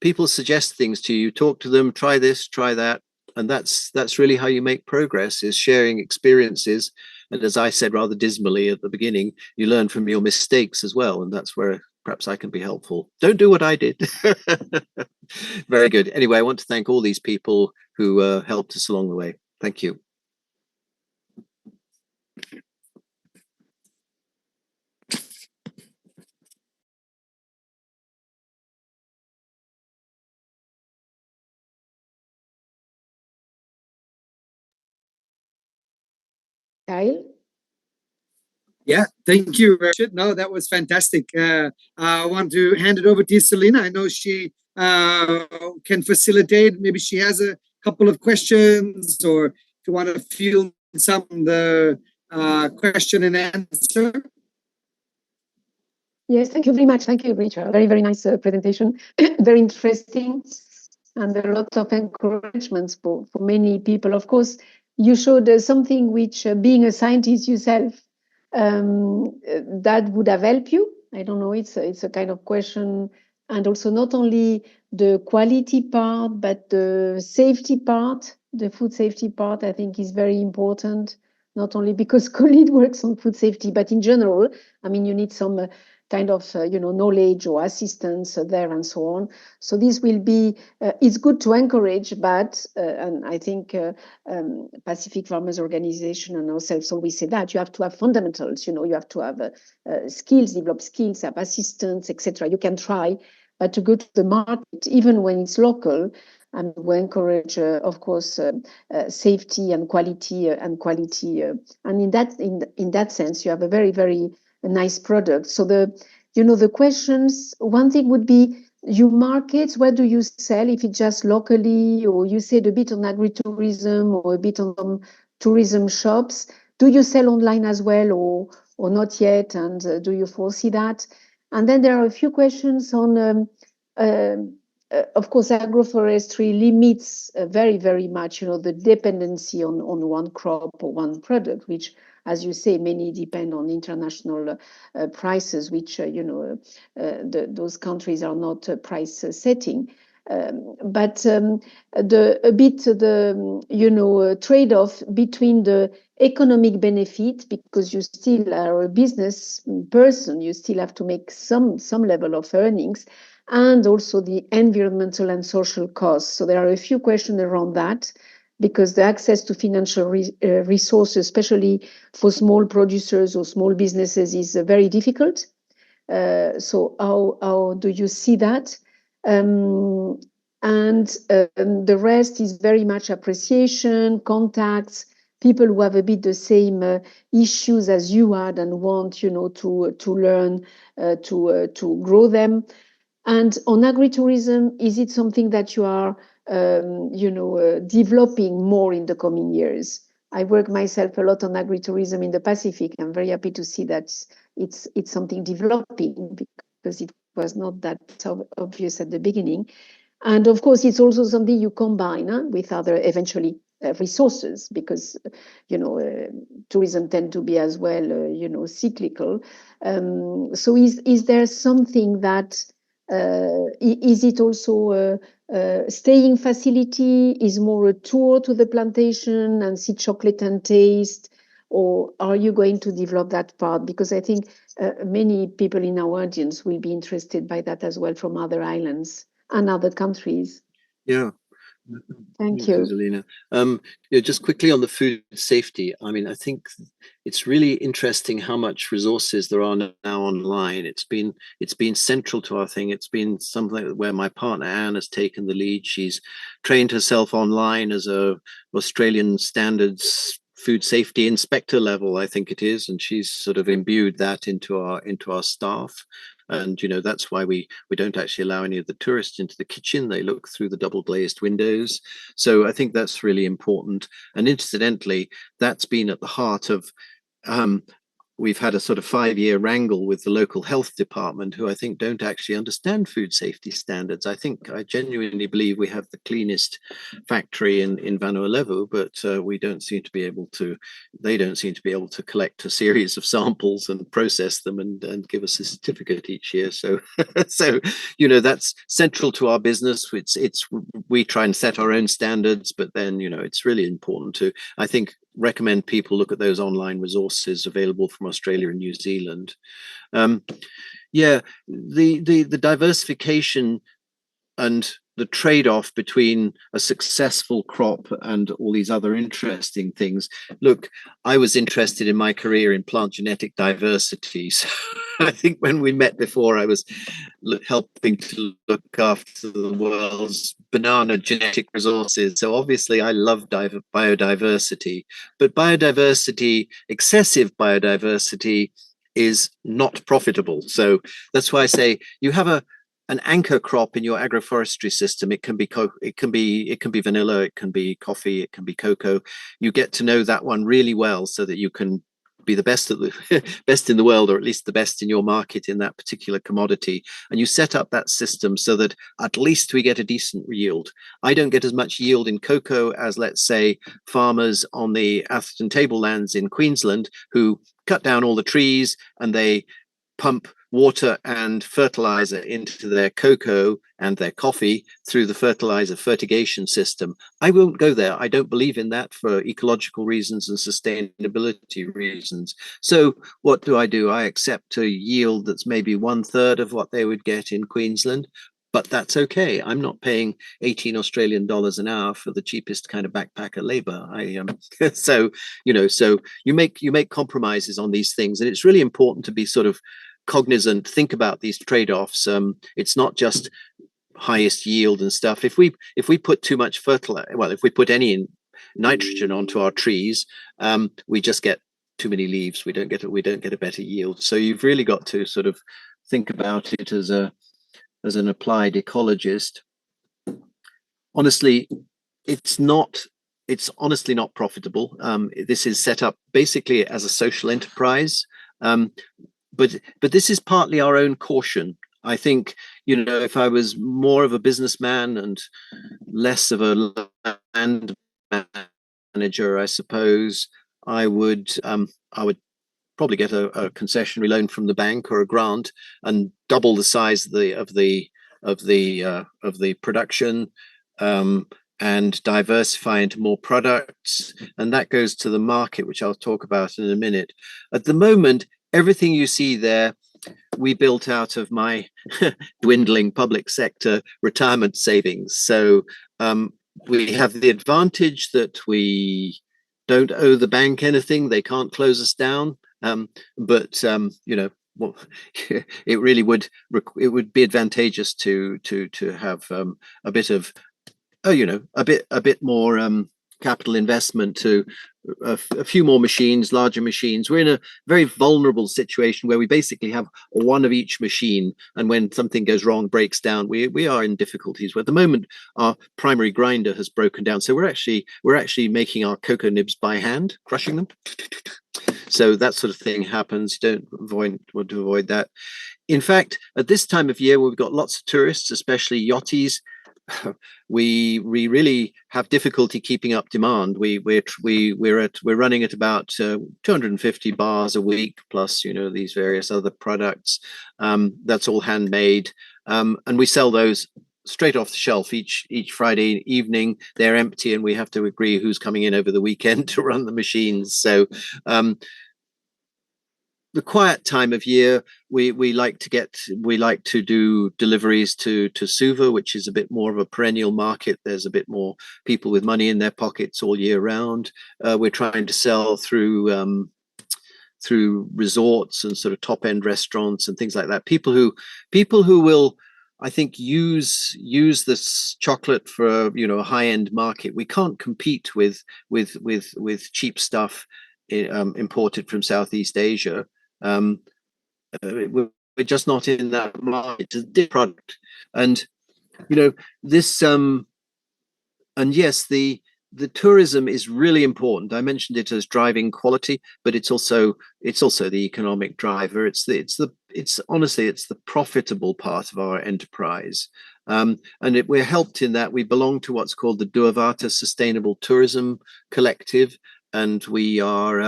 people suggest things to you, talk to them, try this, try that. And that's really how you make progress, is sharing experiences. And as I said rather dismally at the beginning, you learn from your mistakes as well. And that's where perhaps I can be helpful. Don't do what I did. Very good. Anyway, I want to thank all these people who helped us along the way. Thank you. Kyle? Yeah, thank you, Rachid. No, that was fantastic. I want to hand it over to Selena. I know she can facilitate. Maybe she has a couple of questions, or if you want to field some of the question and answer. Yes, thank you very much. Thank you, Richard. Very, very nice presentation. Very interesting, and a lot of encouragements for many people. Of course, you showed something which, being a scientist yourself, that would have helped you. I don't know. It's a kind of question, and also not only the quality part, but the safety part, the food safety part. I think is very important. Not only because COLEAD works on food safety, but in general. I mean, you need some kind of knowledge or assistance there and so on. So this will be it's good to encourage, but and I think Pacific Farmers Organization and ourselves always say that you have to have fundamentals. You have to have skills, develop skills, have assistance, etc. You can try, but to go to the market, even when it's local, and we encourage, of course, safety and quality, and in that sense, you have a very, very nice product. So the questions. One thing would be, you market, where do you sell? If it's just locally, or you said a bit on agritourism, or a bit on some tourism shops. Do you sell online as well, or not yet? And do you foresee that? And then there are a few questions on. Of course, agroforestry limits very, very much, the dependency on one crop or one product, which, as you say, many depend on international prices, which, those countries are not price setting. But the trade-off between the economic benefit, because you still are a business person, you still have to make some level of earnings, and also the environmental and social costs. So there are a few questions around that, because the access to financial resources, especially for small producers or small businesses, is very difficult. So how do you see that? And the rest is very much appreciation, contacts, people who have a bit the same issues as you had and want, to learn, to grow them. And on agritourism, is it something that you are, developing more in the coming years? I work myself a lot on agritourism in the Pacific. I'm very happy to see that it's something developing, because it was not that obvious at the beginning. And of course, it's also something you combine with other eventually resources, because tourism tend to be as well cyclical. So is there something that is it also staying facility, is more a tour to the plantation and see chocolate and taste, or are you going to develop that part? Because I think many people in our audience will be interested by that as well, from other islands and other countries. Yeah. Thank you. Zelina. Just quickly on the food safety. I mean, I think it's really interesting how much resources there are now online. It's been central to our thing. It's been something where my partner Anne has taken the lead. She's trained herself online as a Australian standards food safety inspector level, I think it is, and she's sort of imbued that into our staff. And that's why we don't actually allow any of the tourists into the kitchen. They look through the double glazed windows. So I think that's really important. And incidentally, that's been at the heart of we've had a sort of 5-year wrangle with the local health department, who I think don't actually understand food safety standards. I genuinely believe we have the cleanest factory in Faalualuo, but we don't seem to be able to, they don't seem to be able to collect a series of samples and process them and give us a certificate each year. So, that's central to our business. We try and set our own standards, but then, it's really important to, I think, recommend people look at those online resources available from Australia and New Zealand. The diversification and the trade-off between a successful crop and all these other interesting things. Look, I was interested in my career in plant genetic diversity. So I think when we met before, I was helping to look after the world's banana genetic resources. So obviously I love biodiversity, but excessive biodiversity is not profitable. So that's why I say you have an anchor crop in your agroforestry system. It can be vanilla, it can be coffee, it can be cocoa. You get to know that one really well so that you can be the best of the best in the world, or at least the best in your market in that particular commodity. And you set up that system so that at least we get a decent yield. I don't get as much yield in cocoa as, let's say, farmers on the Atherton tablelands in Queensland, who cut down all the trees and they pump water and fertilizer into their cocoa and their coffee through the fertigation system. I won't go there. I don't believe in that for ecological reasons and sustainability reasons. So what do? I accept a yield that's maybe 1/3 of what they would get in Queensland, but that's okay. I'm not paying 18 Australian dollars an hour for the cheapest kind of backpacker labor. So you make compromises on these things, and it's really important to be sort of cognizant, think about these trade-offs. It's not just highest yield and stuff. If we put too much fertilizer, well, if we put any nitrogen onto our trees, we just get too many leaves. We don't get a better yield. So you've really got to sort of think about it as an applied ecologist. Honestly, it's honestly not profitable. This is set up basically as a social enterprise. But this is partly our own caution. I think, if I was more of a businessman and less of a land manager, I suppose I would probably get a concessionary loan from the bank or a grant and double the size of the production, and diversify into more products. And that goes to the market, which I'll talk about in a minute. At the moment, everything you see there, we built out of my dwindling public sector retirement savings. So we have the advantage that we don't owe the bank anything. They can't close us down. But it really would be advantageous to have a bit of a bit more capital investment, to a few more machines, larger machines. We're in a very vulnerable situation where we basically have one of each machine, and when something goes wrong, breaks down, we are in difficulties. Where at the moment our primary grinder has broken down, so we're actually making our cocoa nibs by hand, crushing them. So that sort of thing happens. Want to avoid that. In fact, at this time of year, where we've got lots of tourists, especially yachties, we really have difficulty keeping up demand. We're running at about 250 bars a week, plus these various other products. That's all handmade, and we sell those straight off the shelf each Friday evening. They're empty, and we have to agree who's coming in over the weekend to run the machines. So the quiet time of year, we like to do deliveries to Suva, which is a bit more of a perennial market. There's a bit more people with money in their pockets all year round. We're trying to sell through resorts and sort of top end restaurants and things like that. People who will, I think, use this chocolate for a high end market. We can't compete with cheap stuff imported from Southeast Asia. We're just not in that market. It's a different product, and this and yes, the tourism is really important. I mentioned it as driving quality, but it's also the economic driver. It's honestly the profitable part of our enterprise, and we're helped in that we belong to what's called the Duavata Sustainable Tourism Collective, and we are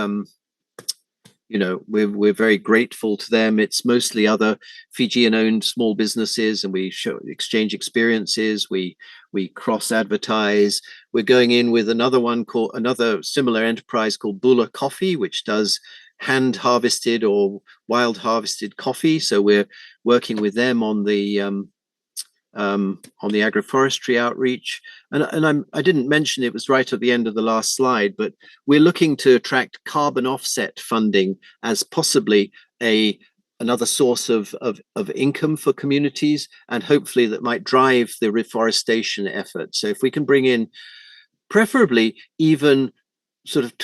we're very grateful to them. It's mostly other Fijian-owned small businesses, and we exchange experiences. We cross advertise. We're going in with another similar enterprise called Bula Coffee, which does hand harvested or wild harvested coffee. So we're working with them on the agroforestry outreach, and I didn't mention, it was right at the end of the last slide, but we're looking to attract carbon offset funding as possibly another source of income for communities, and hopefully that might drive the reforestation effort. So if we can bring in preferably even sort of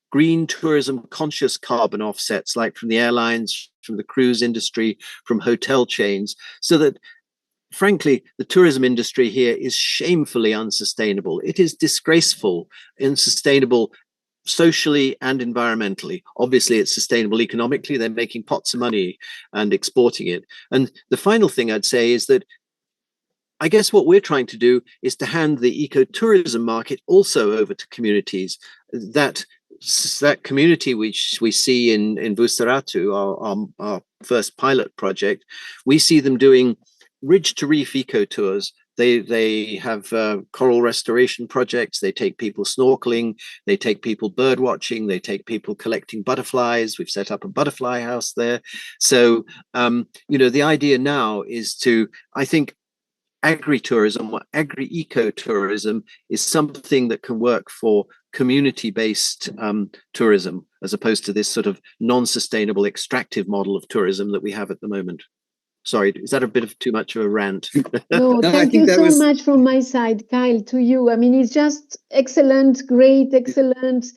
green tourism conscious carbon offsets, like from the airlines, from the cruise industry, from hotel chains, so that frankly the tourism industry here is shamefully unsustainable. It is disgraceful, unsustainable socially and environmentally. Obviously, it's sustainable economically. They're making pots of money and exporting it. And the final thing I'd say is that I guess what we're trying to do is to hand the ecotourism market also over to communities. That community which we see in Bustaratu, our first pilot project, we see them doing ridge to reef eco tours. They have coral restoration projects. They take people snorkeling. They take people bird watching. They take people collecting butterflies. We've set up a butterfly house there. So, the idea now is to, I think, agri-tourism or agri-ecotourism is something that can work for community-based tourism, as opposed to this sort of non-sustainable extractive model of tourism that we have at the moment. Sorry, is that a bit of too much of a rant? No, thank you so much from my side, Kyle, to you. I mean, it's just excellent, great, excellent,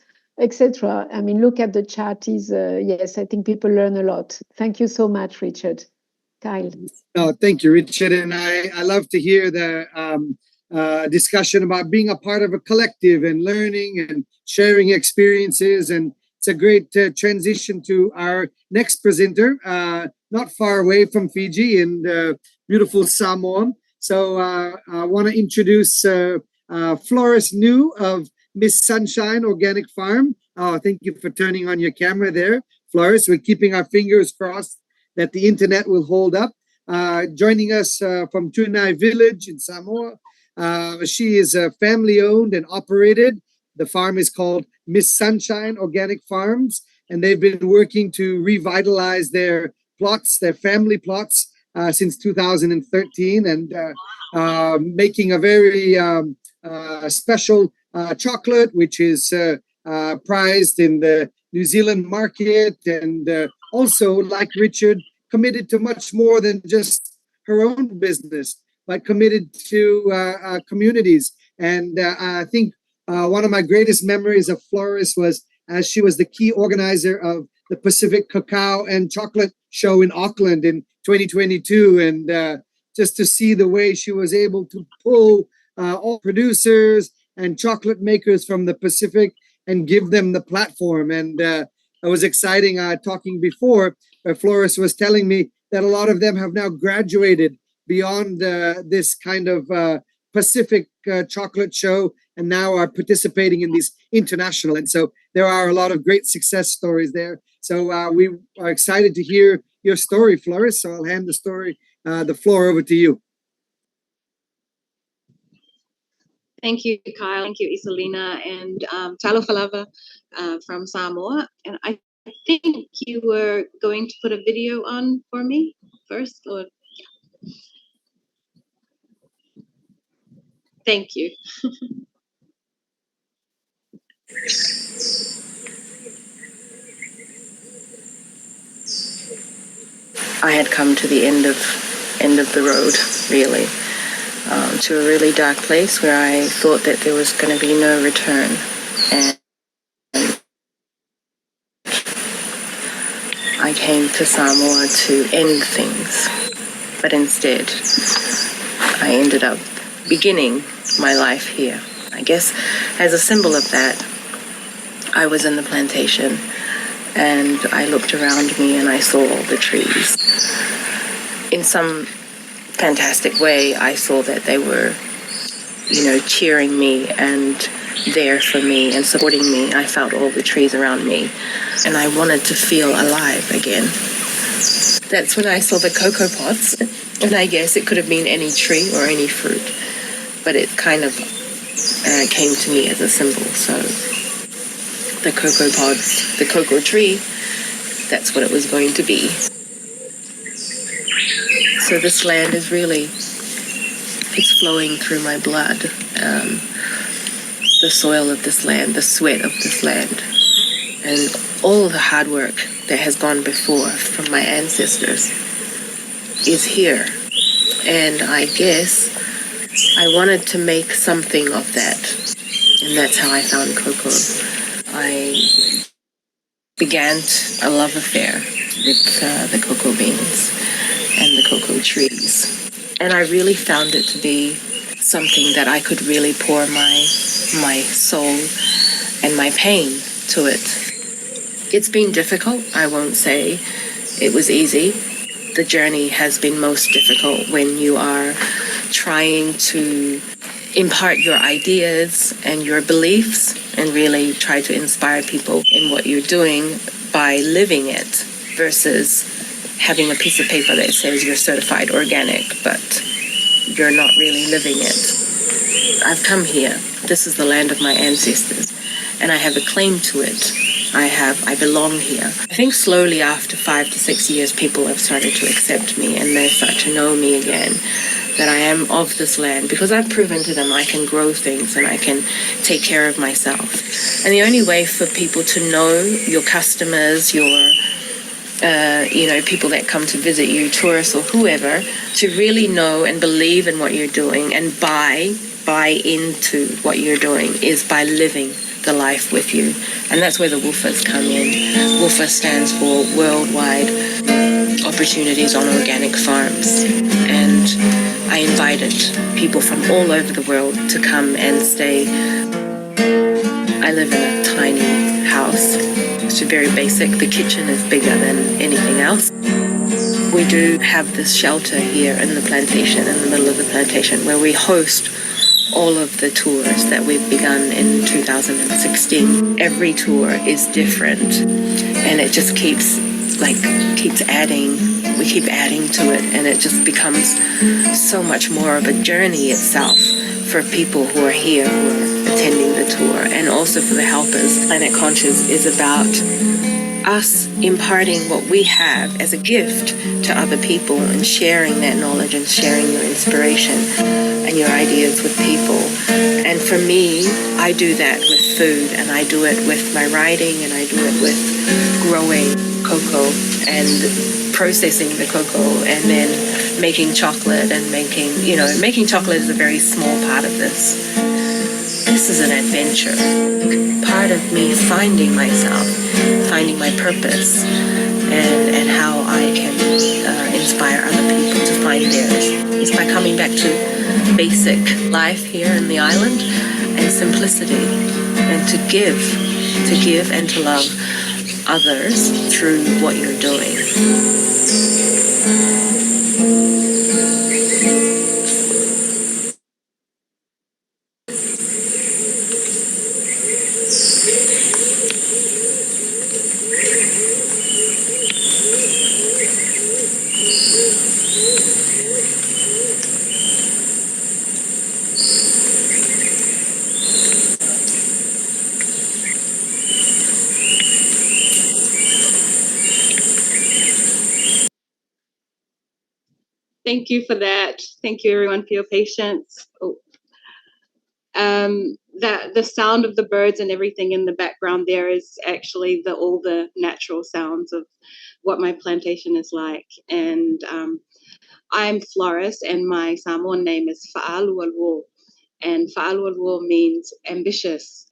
etc. I mean, look at the chat. Yes, I think people learn a lot. Thank you so much, Richard. Kyle. Oh, thank you, Richard. And I love to hear the discussion about being a part of a collective and learning and sharing experiences. And it's a great transition to our next presenter, not far away from Fiji in beautiful Samoa. So I want to introduce Floris New of Miss Sunshine Organic Farm. Thank you for turning on your camera there, Floris. We're keeping our fingers crossed that the internet will hold up. Joining us from Tunai Village in Samoa. She is family owned and operated. The farm is called Miss Sunshine Organic Farms, and they've been working to revitalize their plots, their family plots, since 2013, and making a very special chocolate, which is prized in the New Zealand market, and also, like Richard, committed to much more than just her own business, but committed to communities. And I think one of my greatest memories of Floris was as she was the key organizer of the Pacific Cacao and Chocolate Show in Auckland in 2022. And just to see the way she was able to pull all producers and chocolate makers from the Pacific and give them the platform. And it was exciting talking before. Floris was telling me that a lot of them have now graduated beyond this kind of Pacific chocolate show and now are participating in these international. And so there are a lot of great success stories there. So we are excited to hear your story, Floris. So I'll hand the floor over to you. Thank you, Kyle. Thank you, Isolina, and Talo Falava from Samoa. And I think you were going to put a video on for me first, or thank you. I had come to the end of the road, really, to a really dark place where I thought that there was going to be no return. And I came to Samoa to end things, but instead I ended up beginning my life here. I guess as a symbol of that, I was in the plantation and I looked around me and I saw all the trees. In some fantastic way, I saw that they were, cheering me and there for me and supporting me. I felt all the trees around me and I wanted to feel alive again. That's when I saw the cocoa pots, and I guess it could have been any tree or any fruit, but it kind of came to me as a symbol. So the cocoa pods, the cocoa tree, that's what it was going to be. So this land is really, it's flowing through my blood. The soil of this land, the sweat of this land, and all of the hard work that has gone before from my ancestors is here. And I guess I wanted to make something of that. And that's how I found Koko. I began a love affair with the cocoa beans and the cocoa trees. And I really found it to be something that I could really pour my soul and my pain to it. It's been difficult. I won't say it was easy. The journey has been most difficult when you are trying to impart your ideas and your beliefs and really try to inspire people in what you're doing by living it versus having a piece of paper that says you're certified organic, but you're not really living it. I've come here. This is the land of my ancestors, and I have a claim to it. I belong here. I think slowly after 5 to 6 years, people have started to accept me and they start to know me again, that I am of this land, because I've proven to them I can grow things and I can take care of myself. And the only way for people to know, your customers, your people that come to visit you, tourists or whoever, to really know and believe in what you're doing and buy into what you're doing is by living the life with you. And that's where the WWOOFers come in. WWOOFer stands for Worldwide Opportunities on Organic Farms. And I invited people from all over the world to come and stay. I live in a tiny house. It's very basic. The kitchen is bigger than anything else. We do have this shelter here in the plantation, in the middle of the plantation, where we host all of the tours that we've begun in 2016. Every tour is different, and it just keeps adding. We keep adding to it, and it just becomes so much more of a journey itself for people who are here, who are attending the tour, and also for the helpers. Planet Conscious is about us imparting what we have as a gift to other people and sharing that knowledge and sharing your inspiration and your ideas with people. And for me, I do that with food, and I do it with my writing, and I do it with growing cocoa and processing the cocoa, and then making chocolate and making chocolate is a very small part of this. This is an adventure, part of me finding myself, finding my purpose, and how I can inspire other people to find theirs. It's by coming back to basic life here in the island and simplicity, and to give and to love others through what you're doing. Thank you for that. Thank you, everyone, for your patience. The sound of the birds and everything in the background there is actually all the natural sounds of what my plantation is like. And I'm Floris, and my Samoan name is Faalualuo, and Faalualuo means ambitious.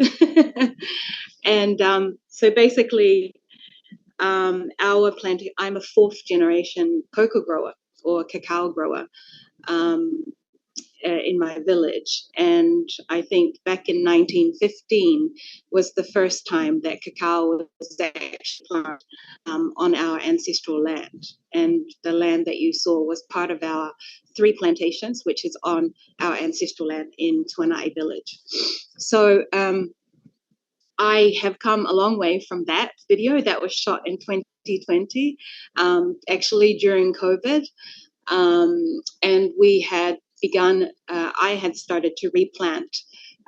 And so basically, our plantation, I'm a 4th generation cocoa grower or cacao grower in my village. And I think back in 1915 was the first time that cacao was actually planted on our ancestral land. And the land that you saw was part of our 3 plantations, which is on our ancestral land in Tuanai village. So I have come a long way from that video that was shot in 2020, actually during COVID. And we had begun, I had started to replant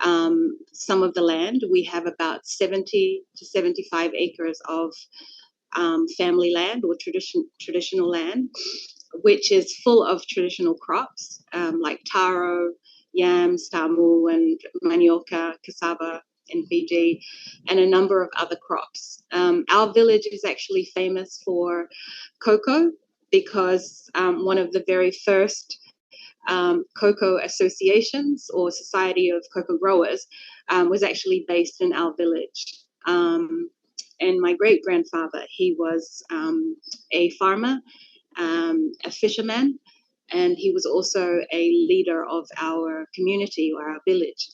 some of the land. We have about 70 to 75 acres of family land or traditional land, which is full of traditional crops like taro, yams, tamu, and manioka, cassava in Fiji, and a number of other crops. Our village is actually famous for cocoa because one of the very first cocoa associations or society of cocoa growers was actually based in our village. And my great-grandfather, he was a farmer, a fisherman, and he was also a leader of our community or our village.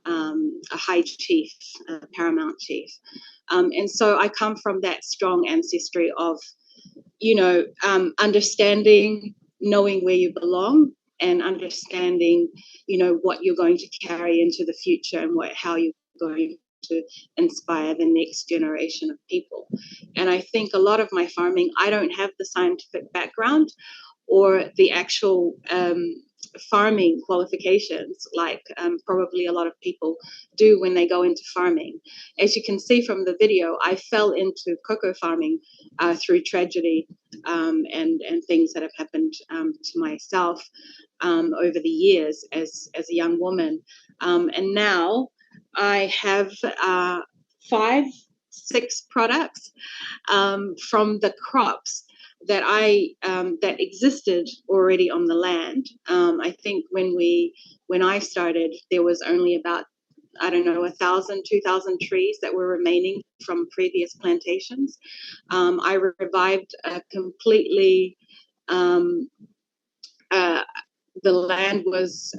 a high chief, a paramount chief. And so I come from that strong ancestry of, understanding, knowing where you belong, and understanding, what you're going to carry into the future and how you're going to inspire the next generation of people. And I think a lot of my farming, I don't have the scientific background or the actual farming qualifications like probably a lot of people do when they go into farming. As you can see from the video, I fell into cocoa farming through tragedy and things that have happened to myself over the years as a young woman. And now I have 5-6 products from the crops that that existed already on the land. I think when I started, there was only about 1,000, 2,000 trees that were remaining from previous plantations. I revived completely. The land was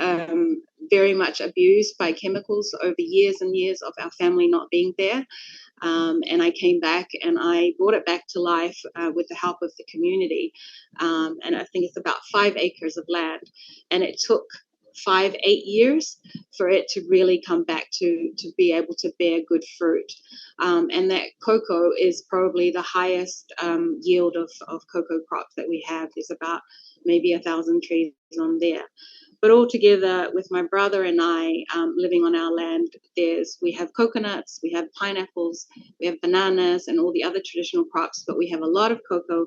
very much abused by chemicals over years and years of our family not being there. And I came back and I brought it back to life with the help of the community. And I think it's about 5 acres of land. And it took 5-8 years for it to really come back to be able to bear good fruit. And that cocoa is probably the highest yield of cocoa crops that we have. There's about maybe 1,000 trees on there. But altogether, with my brother and I living on our land, we have coconuts, we have pineapples, we have bananas, and all the other traditional crops. But we have a lot of cocoa,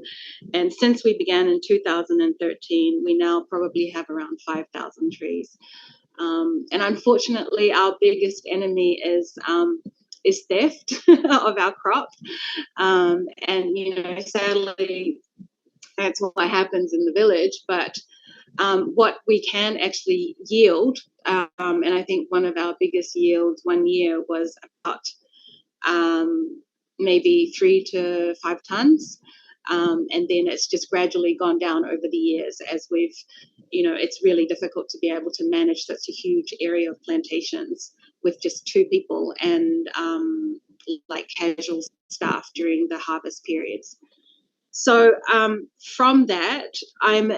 and since we began in 2013, we now probably have around 5,000 trees. And unfortunately, our biggest enemy is theft of our crops, and sadly, that's what happens in the village. But what we can actually yield, and I think one of our biggest yields one year was about maybe 3 to 5 tons. And then it's just gradually gone down over the years as we've, it's really difficult to be able to manage such a huge area of plantations with just 2 people and like casual staff during the harvest periods. So from that, I'm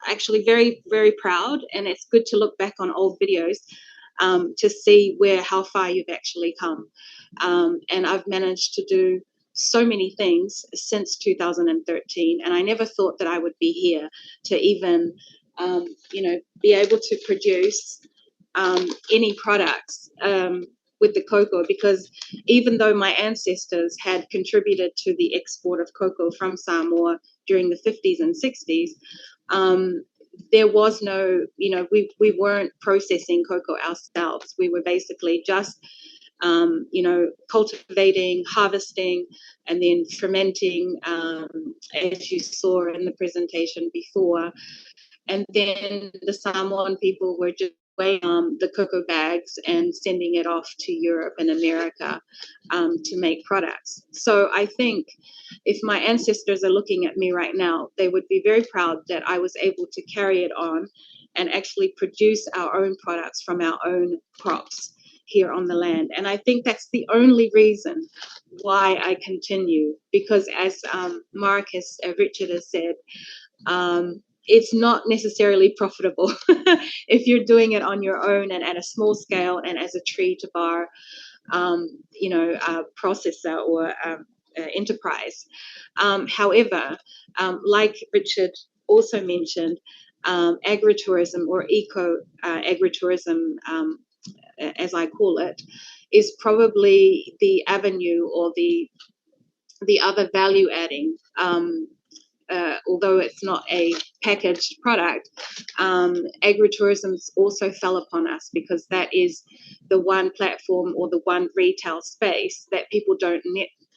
actually very, very proud, and it's good to look back on old videos to see how far you've actually come. And I've managed to do so many things since 2013, and I never thought that I would be here to even, be able to produce any products with the cocoa, because even though my ancestors had contributed to the export of cocoa from Samoa during the 50s and 60s, there was no, we weren't processing cocoa ourselves. We were basically just, cultivating, harvesting, and then fermenting, as you saw in the presentation before. And then the Samoan people were just weighing the cocoa bags and sending it off to Europe and America to make products. So I think if my ancestors are looking at me right now, they would be very proud that I was able to carry it on and actually produce our own products from our own crops here on the land. And I think that's the only reason why I continue, because as Richard has said, it's not necessarily profitable if you're doing it on your own and at a small scale and as a tree to bar, processor or enterprise. However, like Richard also mentioned, agritourism or eco-agritourism, as I call it, is probably the avenue or the other value adding. Although it's not a packaged product, agritourism also fell upon us because that is the one platform or the one retail space that people don't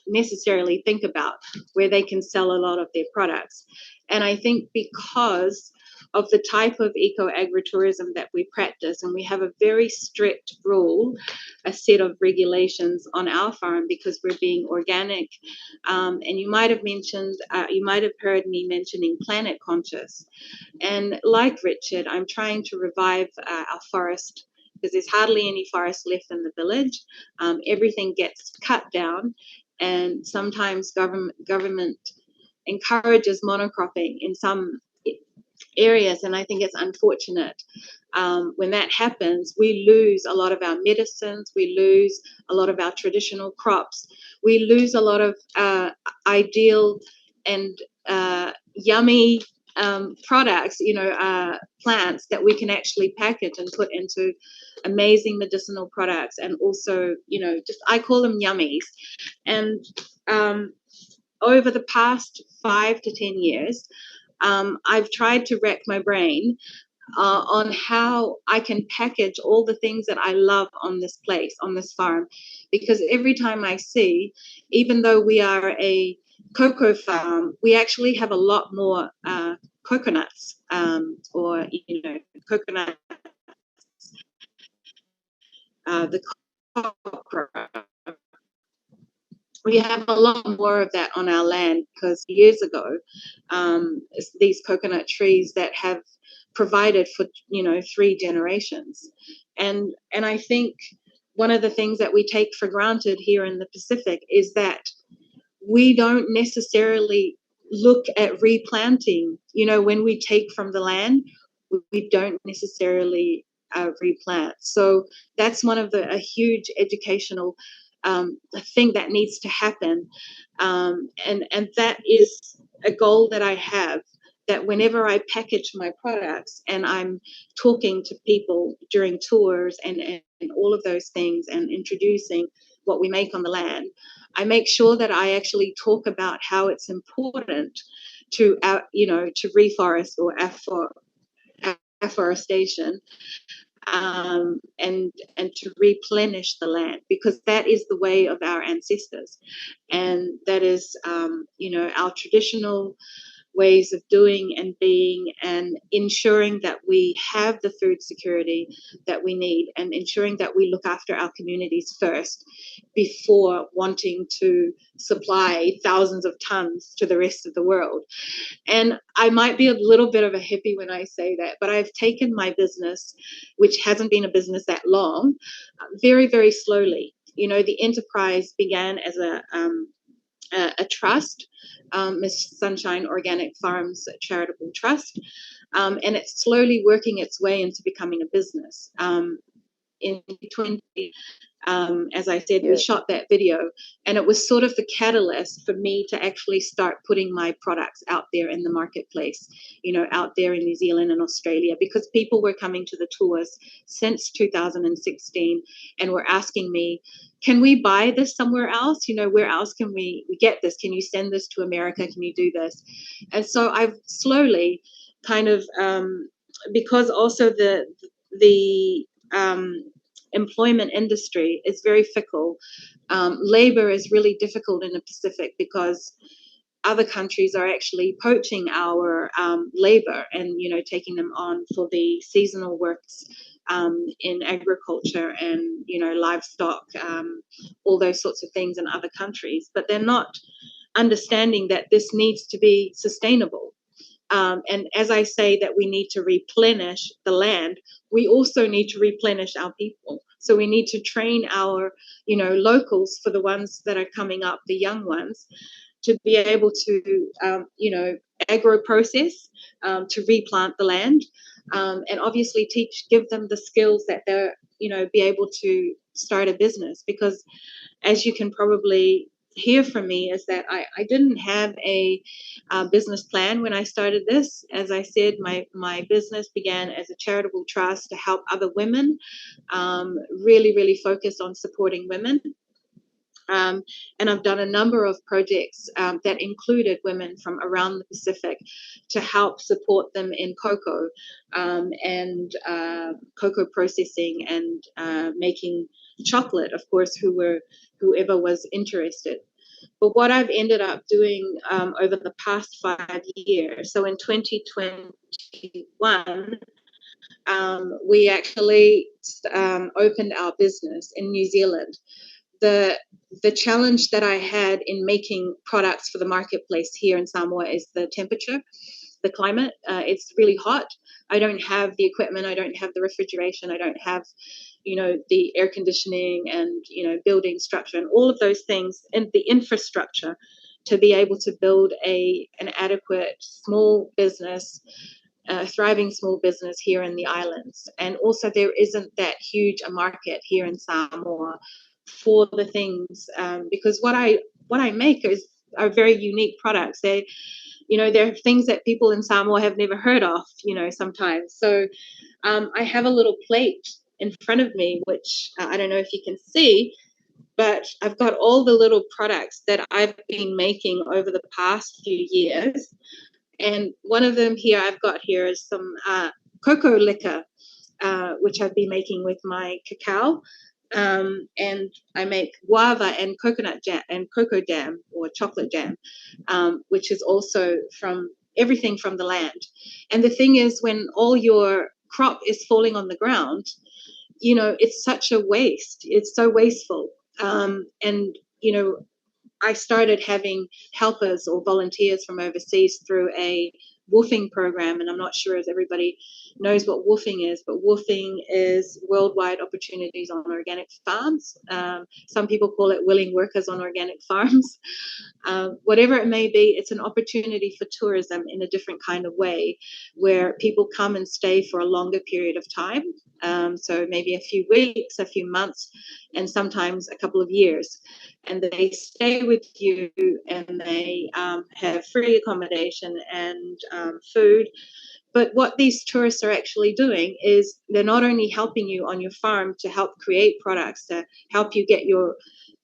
necessarily think about where they can sell a lot of their products. And I think because of the type of eco-agritourism that we practice, and we have a very strict rule, a set of regulations on our farm because we're being organic. And you might have heard me mentioning planet conscious. And like Richard, I'm trying to revive our forest because there's hardly any forest left in the village. Everything gets cut down, and sometimes government encourages monocropping in some areas, and I think it's unfortunate. When that happens, we lose a lot of our medicines, we lose a lot of our traditional crops, we lose a lot of ideal and yummy products, plants that we can actually package and put into amazing medicinal products, and also, I call them yummies. And over the past 5 to 10 years, I've tried to rack my brain on how I can package all the things that I love on this place, on this farm, because every time I see, even though we are a cocoa farm, we actually have a lot more coconuts, or coconut, the copra. We have a lot more of that on our land, because years ago, these coconut trees that have provided for 3 generations, and I think one of the things that we take for granted here in the Pacific is that we don't necessarily look at replanting. When we take from the land, we don't necessarily replant. So that's one of a huge educational thing that needs to happen, and that is a goal that I have, that whenever I package my products and I'm talking to people during tours and all of those things and introducing what we make on the land, I make sure that I actually talk about how it's important to reforest or afforestation, and to replenish the land, because that is the way of our ancestors, and that is our traditional ways of doing and being, and ensuring that we have the food security that we need, and ensuring that we look after our communities first before wanting to supply thousands of tons to the rest of the world. And I might be a little bit of a hippie when I say that, but I've taken my business, which hasn't been a business that long, very, very slowly. The enterprise began as a trust, Miss Sunshine Organic Farms Charitable Trust, and it's slowly working its way into becoming a business. In 2020, as I said, we shot that video, and it was sort of the catalyst for me to actually start putting my products out there in the marketplace, out there in New Zealand and Australia, because people were coming to the tours since 2016 and were asking me, can we buy this somewhere else? Where else can we get this? Can you send this to America? Can you do this? And so I've slowly kind of, because also the employment industry is very fickle. Labor is really difficult in the Pacific because other countries are actually poaching our labor and taking them on for the seasonal works in agriculture and livestock, all those sorts of things in other countries, but they're not understanding that this needs to be sustainable. And as I say that we need to replenish the land, we also need to replenish our people. So we need to train our, locals, for the ones that are coming up, the young ones, to be able to, agro-process, to replant the land, and obviously give them the skills that they're, be able to start a business. Because as you can probably hear from me, is that I didn't have a business plan when I started this. As I said, my business began as a charitable trust to help other women, really, really focus on supporting women. And I've done a number of projects that included women from around the Pacific to help support them in cocoa, and cocoa processing, and making chocolate, of course, whoever was interested. But what I've ended up doing over the past 5 years, so in 2021, we actually opened our business in New Zealand. The challenge that I had in making products for the marketplace here in Samoa is the temperature. the climate. It's really hot. I don't have the equipment. I don't have the refrigeration. I don't have, the air conditioning and, building structure and all of those things and the infrastructure to be able to build an adequate small business, thriving small business here in the islands. And also there isn't that huge a market here in Samoa for the things, because what I make are very unique products. They're things that people in Samoa have never heard of, sometimes. So I have a little plate in front of me, which I don't know if you can see, but I've got all the little products that I've been making over the past few years. And one of them here I've got here is some cocoa liquor, which I've been making with my cacao. And I make guava and coconut jam and cocoa jam or chocolate jam, which is also from everything from the land. And the thing is, when all your crop is falling on the ground, it's such a waste. It's so wasteful. And I started having helpers or volunteers from overseas through a woofing program, and I'm not sure if everybody knows what woofing is, but woofing is worldwide opportunities on organic farms. Some people call it willing workers on organic farms. Whatever it may be, it's an opportunity for tourism in a different kind of way, where people come and stay for a longer period of time. So maybe a few weeks, a few months, and sometimes a couple of years. And they stay with you, and they have free accommodation and food. But what these tourists are actually doing is they're not only helping you on your farm to help create products, to help you get your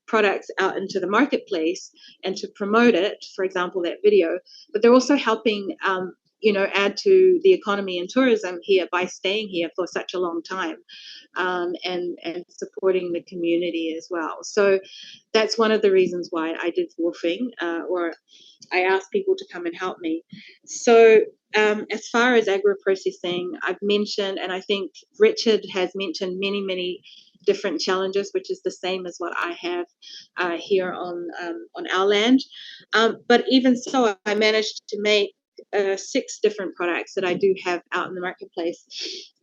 products out into the marketplace and to promote it, for example, that video, but they're also helping add to the economy and tourism here by staying here for such a long time, and supporting the community as well. So that's one of the reasons why I did woofing, or I asked people to come and help me. So as far as agro-processing, I've mentioned, and I think Richard has mentioned many different challenges, which is the same as what I have here on our land. But even so, I managed to make 6 different products that I do have out in the marketplace.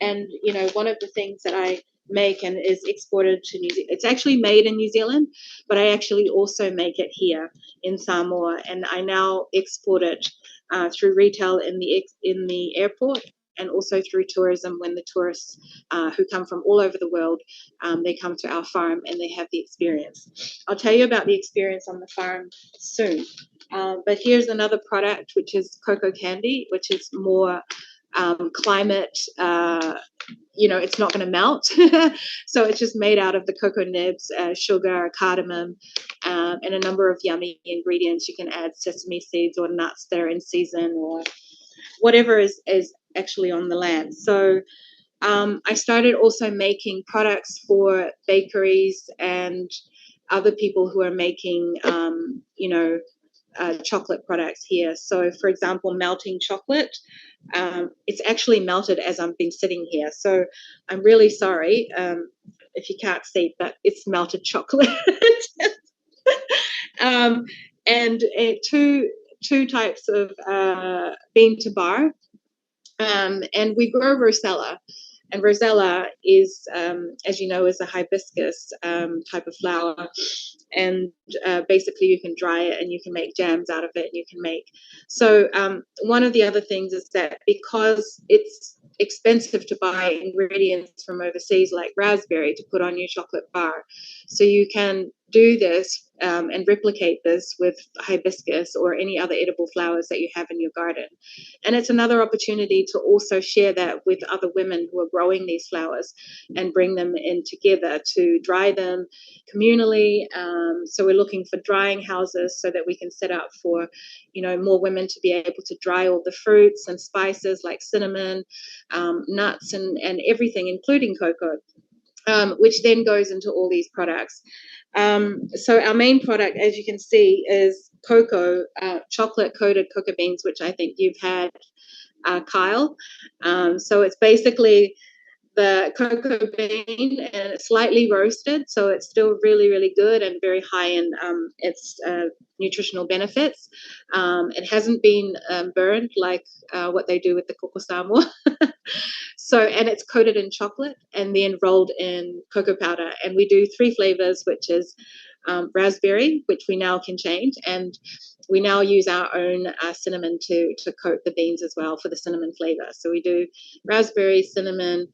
And, one of the things that I make and is exported to New Zealand, it's actually made in New Zealand, but I actually also make it here in Samoa. And I now export it through retail in the airport, and also through tourism when the tourists who come from all over the world, they come to our farm and they have the experience. I'll tell you about the experience on the farm soon. But here's another product, which is cocoa candy, which is more climate, it's not going to melt. So it's just made out of the cocoa nibs, sugar, cardamom, and a number of yummy ingredients. You can add sesame seeds or nuts that are in season, or whatever is actually on the land. So I started also making products for bakeries and other people who are making, chocolate products here. So, for example, melting chocolate. It's actually melted as I've been sitting here. So I'm really sorry if you can't see, but it's melted chocolate. And two types of bean to bar. And we grow rosella. And rosella is, as you know, is a hibiscus type of flower. And basically you can dry it and you can make jams out of it. And you can make. So one of the other things is that because it's expensive to buy ingredients from overseas like raspberry to put on your chocolate bar, so you can do this and replicate this with hibiscus or any other edible flowers that you have in your garden. And it's another opportunity to also share that with other women who are growing these flowers and bring them in together to dry them communally. So we're looking for drying houses so that we can set up for, more women to be able to dry all the fruits and spices like cinnamon, nuts and everything, including cocoa. Which then goes into all these products. So our main product, as you can see, is cocoa, chocolate-coated cocoa beans, which I think you've had, Kyle. So it's basically the cocoa bean, and it's slightly roasted, so it's still really, really good and very high in its nutritional benefits. It hasn't been burned like what they do with the Koko Samoa. So, and it's coated in chocolate and then rolled in cocoa powder. And we do 3 flavors, which is raspberry, which we now can change, and we now use our own cinnamon to coat the beans as well for the cinnamon flavor. So we do raspberry, cinnamon,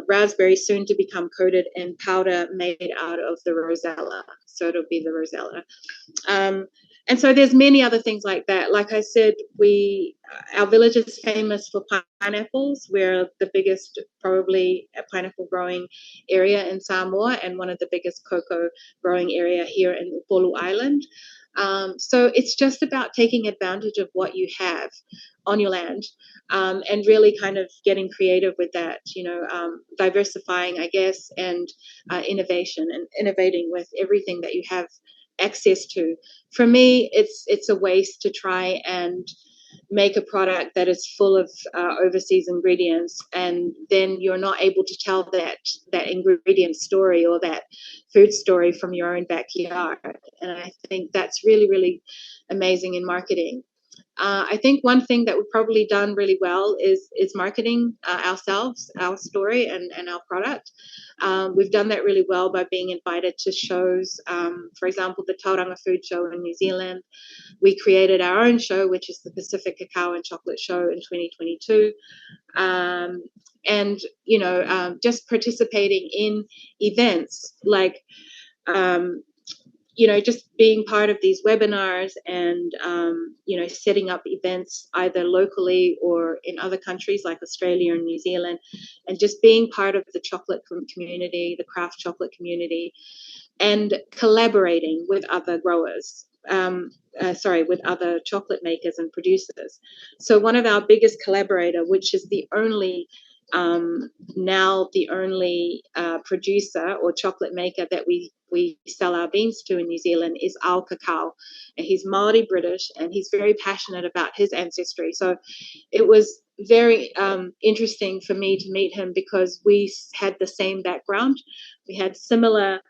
raspberry soon to become coated in powder made out of the rosella. So it'll be the rosella. And so there's many other things like that. Like I said, our village is famous for pineapples. We're the biggest, probably, pineapple growing area in Samoa, and one of the biggest cocoa growing area here in Upolu Island. So it's just about taking advantage of what you have on your land, and really kind of getting creative with that, diversifying, I guess, and innovation and innovating with everything that you have access to. For me, it's a waste to try and make a product that is full of overseas ingredients, and then you're not able to tell that ingredient story or that food story from your own backyard. And I think that's really, really amazing in marketing. I think one thing that we've probably done really well is marketing ourselves, our story, and our product. We've done that really well by being invited to shows. For example, the Tauranga Food Show in New Zealand. We created our own show, which is the Pacific Cacao and Chocolate Show in 2022. And, just participating in events like, just being part of these webinars and, setting up events either locally or in other countries like Australia and New Zealand, and just being part of the chocolate community, the craft chocolate community, and collaborating with other growers. With other chocolate makers and producers. So one of our biggest collaborator, which is the only producer or chocolate maker that we sell our beans to in New Zealand, is agro-processing. And he's Māori British, and he's very passionate about his ancestry. So it was very interesting for me to meet him because we had the same background. We had similar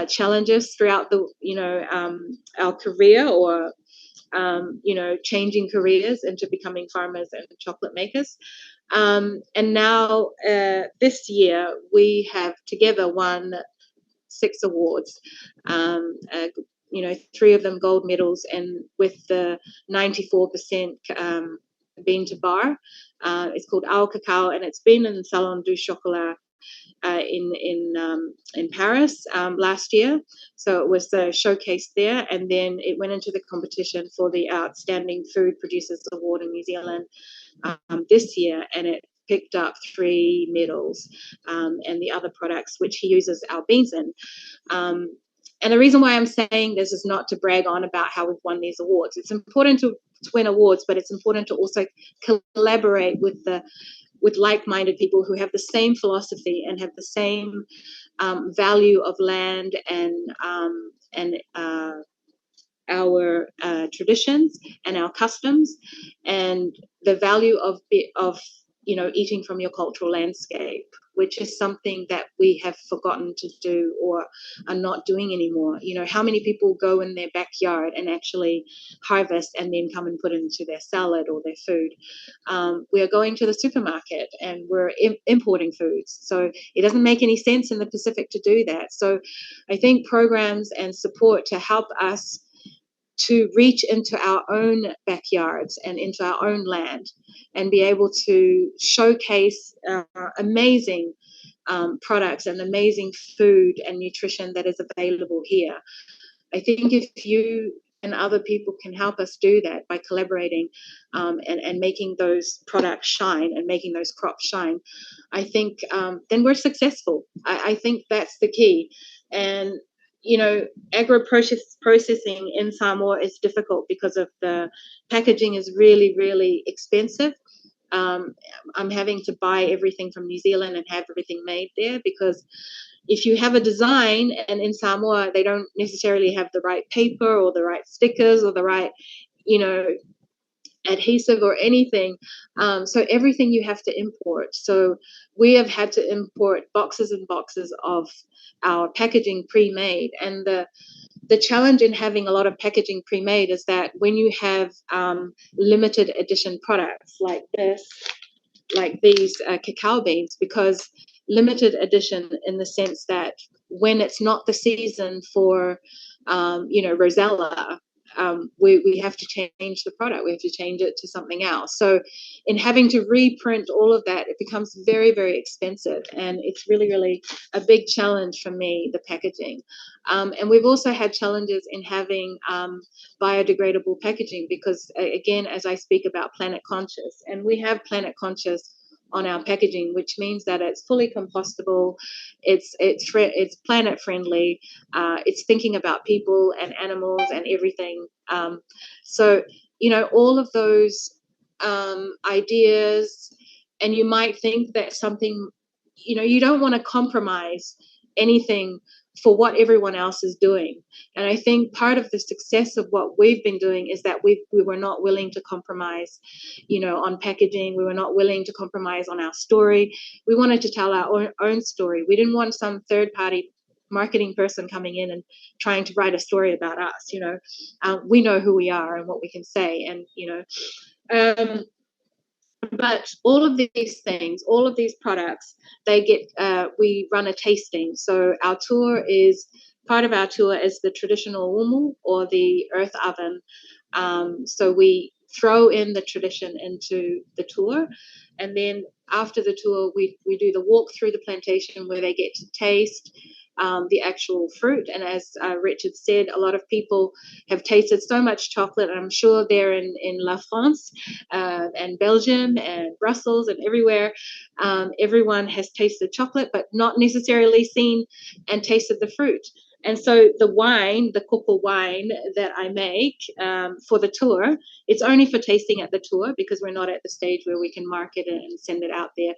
challenges throughout our career, or changing careers into becoming farmers and chocolate makers. And now this year we have together won 6 awards, 3 of them gold medals, and with the 94% bean to bar. It's called agro-processing, and it's been in the Salon du Chocolat in Paris last year. So it was the showcase there, and then it went into the competition for the Outstanding Food Producers Award in New Zealand this year, and it picked up 3 medals, and the other products which he uses our beans in. And the reason why I'm saying this is not to brag on about how we've won these awards. It's important to win awards, but it's important to also collaborate with like-minded people who have the same philosophy and have the same value of land and our traditions and our customs, and the value of eating from your cultural landscape, which is something that we have forgotten to do or are not doing anymore. How many people go in their backyard and actually harvest and then come and put it into their salad or their food? We are going to the supermarket and we're importing foods. So it doesn't make any sense in the Pacific to do that. So I think programs and support to help us to reach into our own backyards and into our own land and be able to showcase amazing products and amazing food and nutrition that is available here. I think if you and other people can help us do that by collaborating and making those products shine and making those crops shine, I think then we're successful. I think that's the key. And agro-processing in Samoa is difficult because of the packaging is really, really expensive. I'm having to buy everything from New Zealand and have everything made there, because if you have a design and in Samoa they don't necessarily have the right paper or the right stickers or the right, adhesive or anything. So everything you have to import. So we have had to import boxes and boxes of our packaging pre-made. And the challenge in having a lot of packaging pre-made is that when you have limited edition products like this, like these cacao beans, because limited edition in the sense that when it's not the season for, Rosella, we have to change the product. We have to change it to something else. So in having to reprint all of that, it becomes very, very expensive. And it's really, really a big challenge for me, the packaging. And we've also had challenges in having biodegradable packaging because, again, as I speak about planet conscious, and we have planet conscious on our packaging, which means that it's fully compostable, it's planet friendly, it's thinking about people and animals and everything. So, all of those ideas, and you might think that something, you don't want to compromise anything for what everyone else is doing. And I think part of the success of what we've been doing is that we were not willing to compromise, on packaging. We were not willing to compromise on our story. We wanted to tell our own story. We didn't want some third-party marketing person coming in and trying to write a story about us. We know who we are and what we can say. And, but all of these things, all of these products, they get, we run a tasting. So our tour is, part of our tour is the traditional umu, or the earth oven. So we throw in the tradition into the tour. And then after the tour, we do the walk through the plantation where they get to taste the actual fruit. And as Richard said, a lot of people have tasted so much chocolate, and I'm sure they're in La France and Belgium and Brussels and everywhere. Everyone has tasted chocolate, but not necessarily seen and tasted the fruit. And so the wine, the Koko wine that I make for the tour, it's only for tasting at the tour because we're not at the stage where we can market it and send it out there.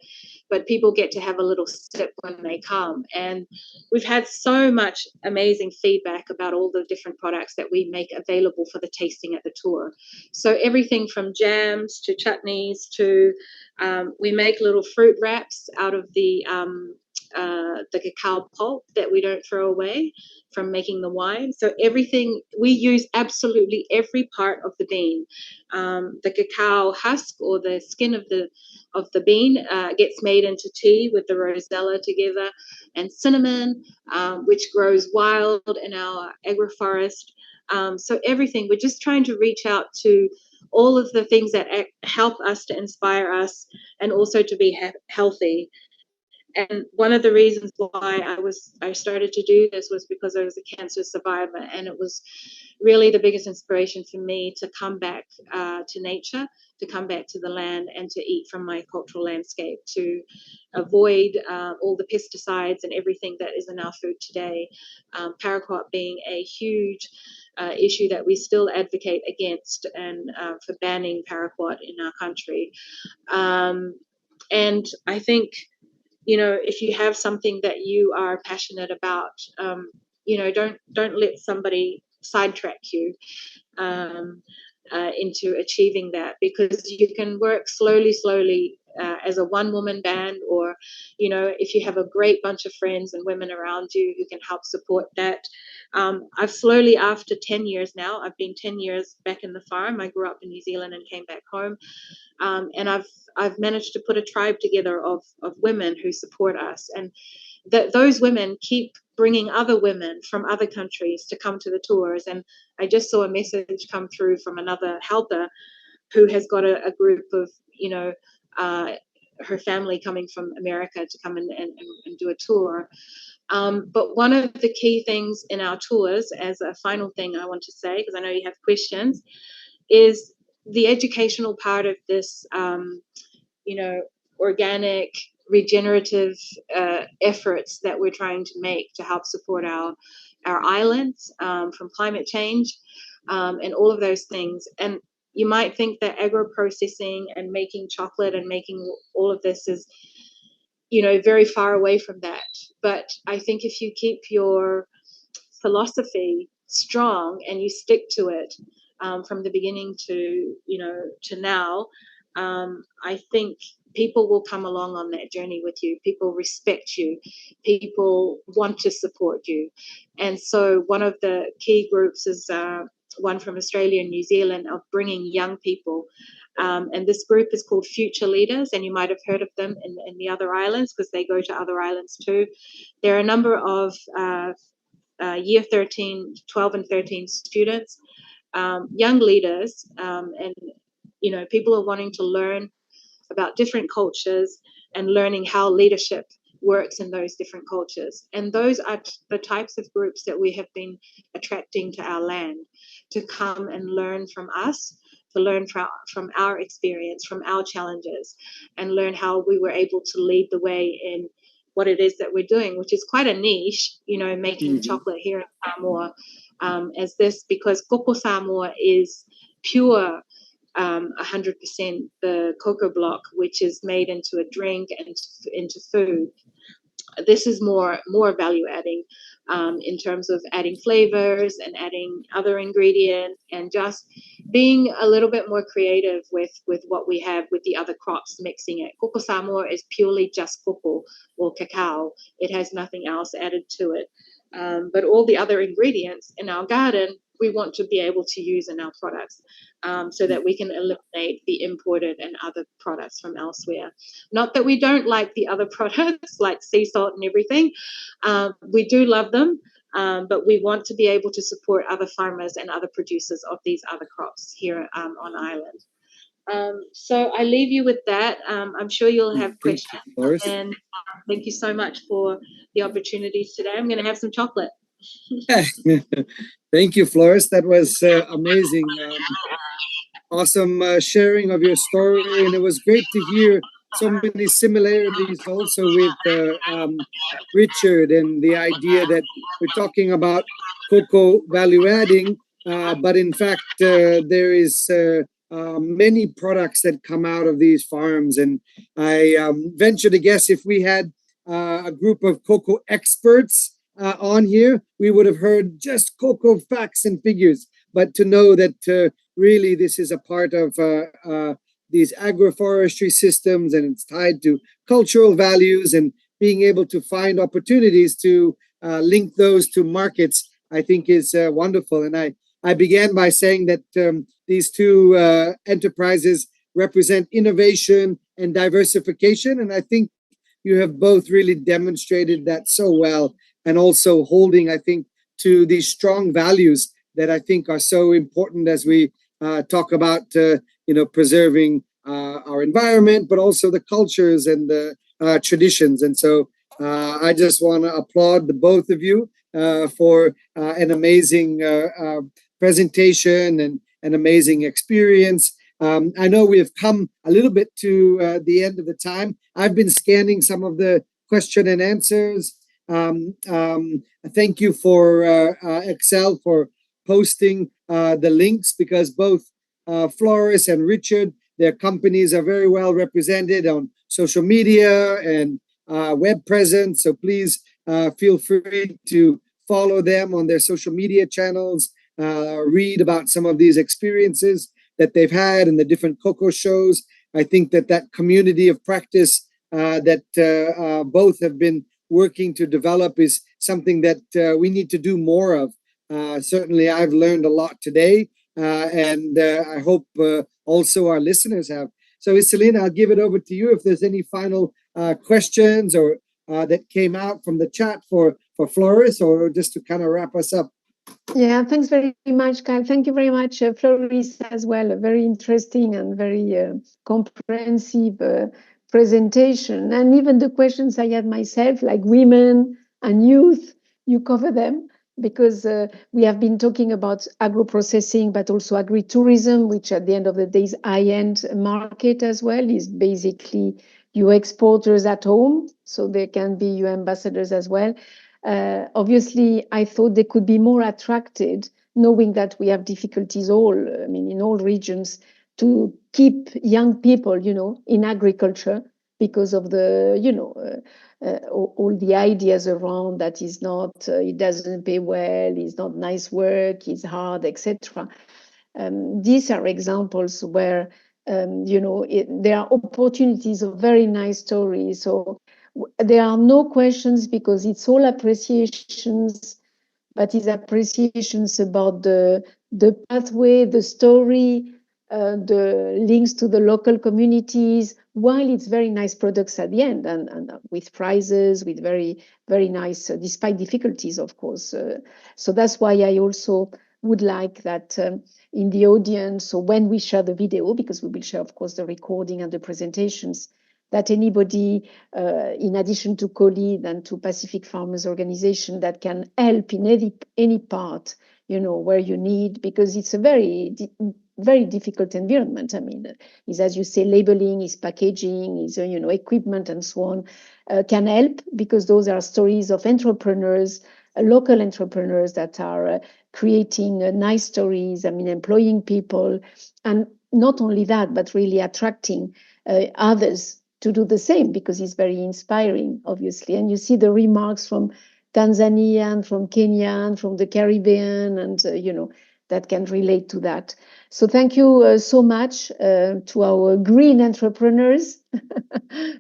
But people get to have a little sip when they come. And we've had so much amazing feedback about all the different products that we make available for the tasting at the tour. So everything from jams to chutneys to we make little fruit wraps out of the cacao pulp that we don't throw away from making the wine. So everything, we use absolutely every part of the bean. The cacao husk or the skin of the bean gets made into tea with the rosella together, and cinnamon, which grows wild in our agroforest. So everything, we're just trying to reach out to all of the things that help us, to inspire us, and also to be healthy. And one of the reasons why I started to do this was because I was a cancer survivor, and it was really the biggest inspiration for me to come back to nature, to come back to the land, and to eat from my cultural landscape, to avoid all the pesticides and everything that is in our food today. Paraquat being a huge issue that we still advocate against, and for banning paraquat in our country. And I think, if you have something that you are passionate about, don't let somebody sidetrack you into achieving that, because you can work slowly as a one-woman band, or, if you have a great bunch of friends and women around you who can help support that. I've slowly, after 10 years now, I've been 10 years back in the farm. I grew up in New Zealand and came back home. And I've managed to put a tribe together of women who support us, and those women keep bringing other women from other countries to come to the tours. And I just saw a message come through from another helper who has got a group of, her family coming from America to come and do a tour. But one of the key things in our tours, as a final thing I want to say, because I know you have questions, is the educational part of this, organic, regenerative efforts that we're trying to make to help support our islands from climate change, and all of those things. And you might think that agro-processing and making chocolate and making all of this is, very far away from that. But I think if you keep your philosophy strong and you stick to it, from the beginning to now, I think people will come along on that journey with you. People respect you. People want to support you. And so one of the key groups is one from Australia and New Zealand of bringing young people. And this group is called Future Leaders, and you might have heard of them in the other islands because they go to other islands too. There are a number of year 13, 12 and 13 students, young leaders, and people are wanting to learn about different cultures and learning how leadership works in those different cultures. And those are the types of groups that we have been attracting to our land to come and learn from us, to learn from our experience, from our challenges, and learn how we were able to lead the way in what it is that we're doing, which is quite a niche, making chocolate here in Samoa, as this, because Koko Samoa is pure 100% the cocoa block, which is made into a drink and into food. This is more value adding in terms of adding flavors and adding other ingredients and just being a little bit more creative with what we have with the other crops, mixing it. Koko Samoa is purely just cocoa or cacao. It has nothing else added to it. But all the other ingredients in our garden, we want to be able to use in our products so that we can eliminate the imported and other products from elsewhere. Not that we don't like the other products like sea salt and everything. We do love them, but we want to be able to support other farmers and other producers of these other crops here on island. So I leave you with that. I'm sure you'll have questions. And thank you so much for the opportunities today. I'm going to have some chocolate. Thank you, Floris. That was amazing. Awesome sharing of your story. And it was great to hear so many similarities also with Richard and the idea that we're talking about cocoa value adding, but in fact, there is many products that come out of these farms. And I venture to guess if we had a group of cocoa experts on here, we would have heard just cocoa facts and figures. But to know that really this is a part of these agroforestry systems and it's tied to cultural values and being able to find opportunities to link those to markets, I think is wonderful. And I began by saying that these two enterprises represent innovation and diversification. And I think you have both really demonstrated that so well, and also holding, I think, to these strong values that I think are so important as we talk about, preserving our environment, but also the cultures and the traditions. And so I just want to applaud the both of you for an amazing presentation and an amazing experience. I know we have come a little bit to the end of the time. I've been scanning some of the question and answers. Thank you for Excel for posting the links, because both Floris and Richard, their companies are very well represented on social media and web presence. So please feel free to follow them on their social media channels, read about some of these experiences that they've had in the different cocoa shows. I think that community of practice that both have been working to develop is something that we need to do more of. Certainly, I've learned a lot today, and I hope also our listeners have. So, Iselina, I'll give it over to you if there's any final questions or that came out from the chat for Floris, or just to kind of wrap us up. Yeah, thanks very much, Kyle. Thank you very much, Floris, as well. A very interesting and very comprehensive presentation. And even the questions I had myself, like women and youth, you cover them, because we have been talking about agro-processing, but also agri-tourism, which at the end of the day is high-end market as well, is basically your exporters at home. So there can be your ambassadors as well. Obviously, I thought they could be more attracted, knowing that we have difficulties in all regions, to keep young people, in agriculture, because of the, all the ideas around that is not, it doesn't pay well, it's not nice work, it's hard, etc. these are examples where there are opportunities of very nice stories. So there are no questions because it's all appreciations, but it's appreciations about the pathway, the story, the links to the local communities, while it's very nice products at the end and with prizes, with very, very nice, despite difficulties, of course. So that's why I also would like that in the audience, so when we share the video, because we will share, of course, the recording and the presentations, that anybody, in addition to COLEAD and to Pacific Farmers Organization, that can help in any part, where you need, because it's a very, very difficult environment. I mean, is, as you say, labeling, is packaging, is equipment and so on, can help, because those are stories of entrepreneurs, local entrepreneurs that are creating nice stories. I mean, employing people, and not only that, but really attracting others to do the same, because it's very inspiring, obviously. And you see the remarks from Tanzania and from Kenya and from the Caribbean, and that can relate to that. So thank you so much to our green entrepreneurs,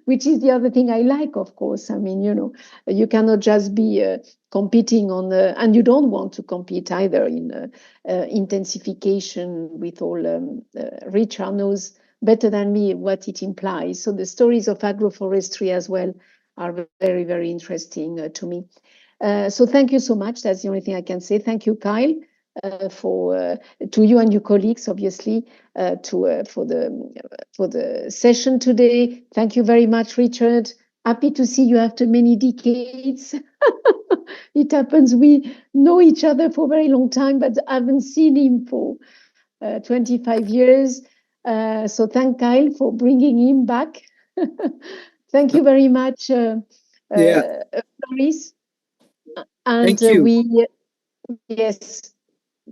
which is the other thing I like, of course. I mean, you cannot just be competing on and you don't want to compete either in intensification with all. Richard knows better than me what it implies. So the stories of agroforestry as well are very, very interesting to me. So thank you so much. That's the only thing I can say. Thank you, Kyle, to you and your colleagues, obviously, for the session today. Thank you very much, Richard. Happy to see you after many decades. It happens we know each other for a very long time, but I haven't seen him for 25 years. So thank Kyle for bringing him back. Thank you very much, Floris. And thank you. Yes,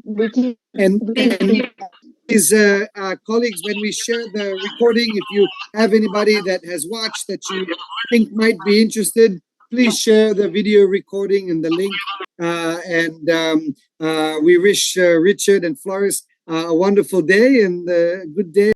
we keep. And please, colleagues, when we share the recording, if you have anybody that has watched that you think might be interested, please share the video recording and the link. We wish Richard and Floris a wonderful day and a good day.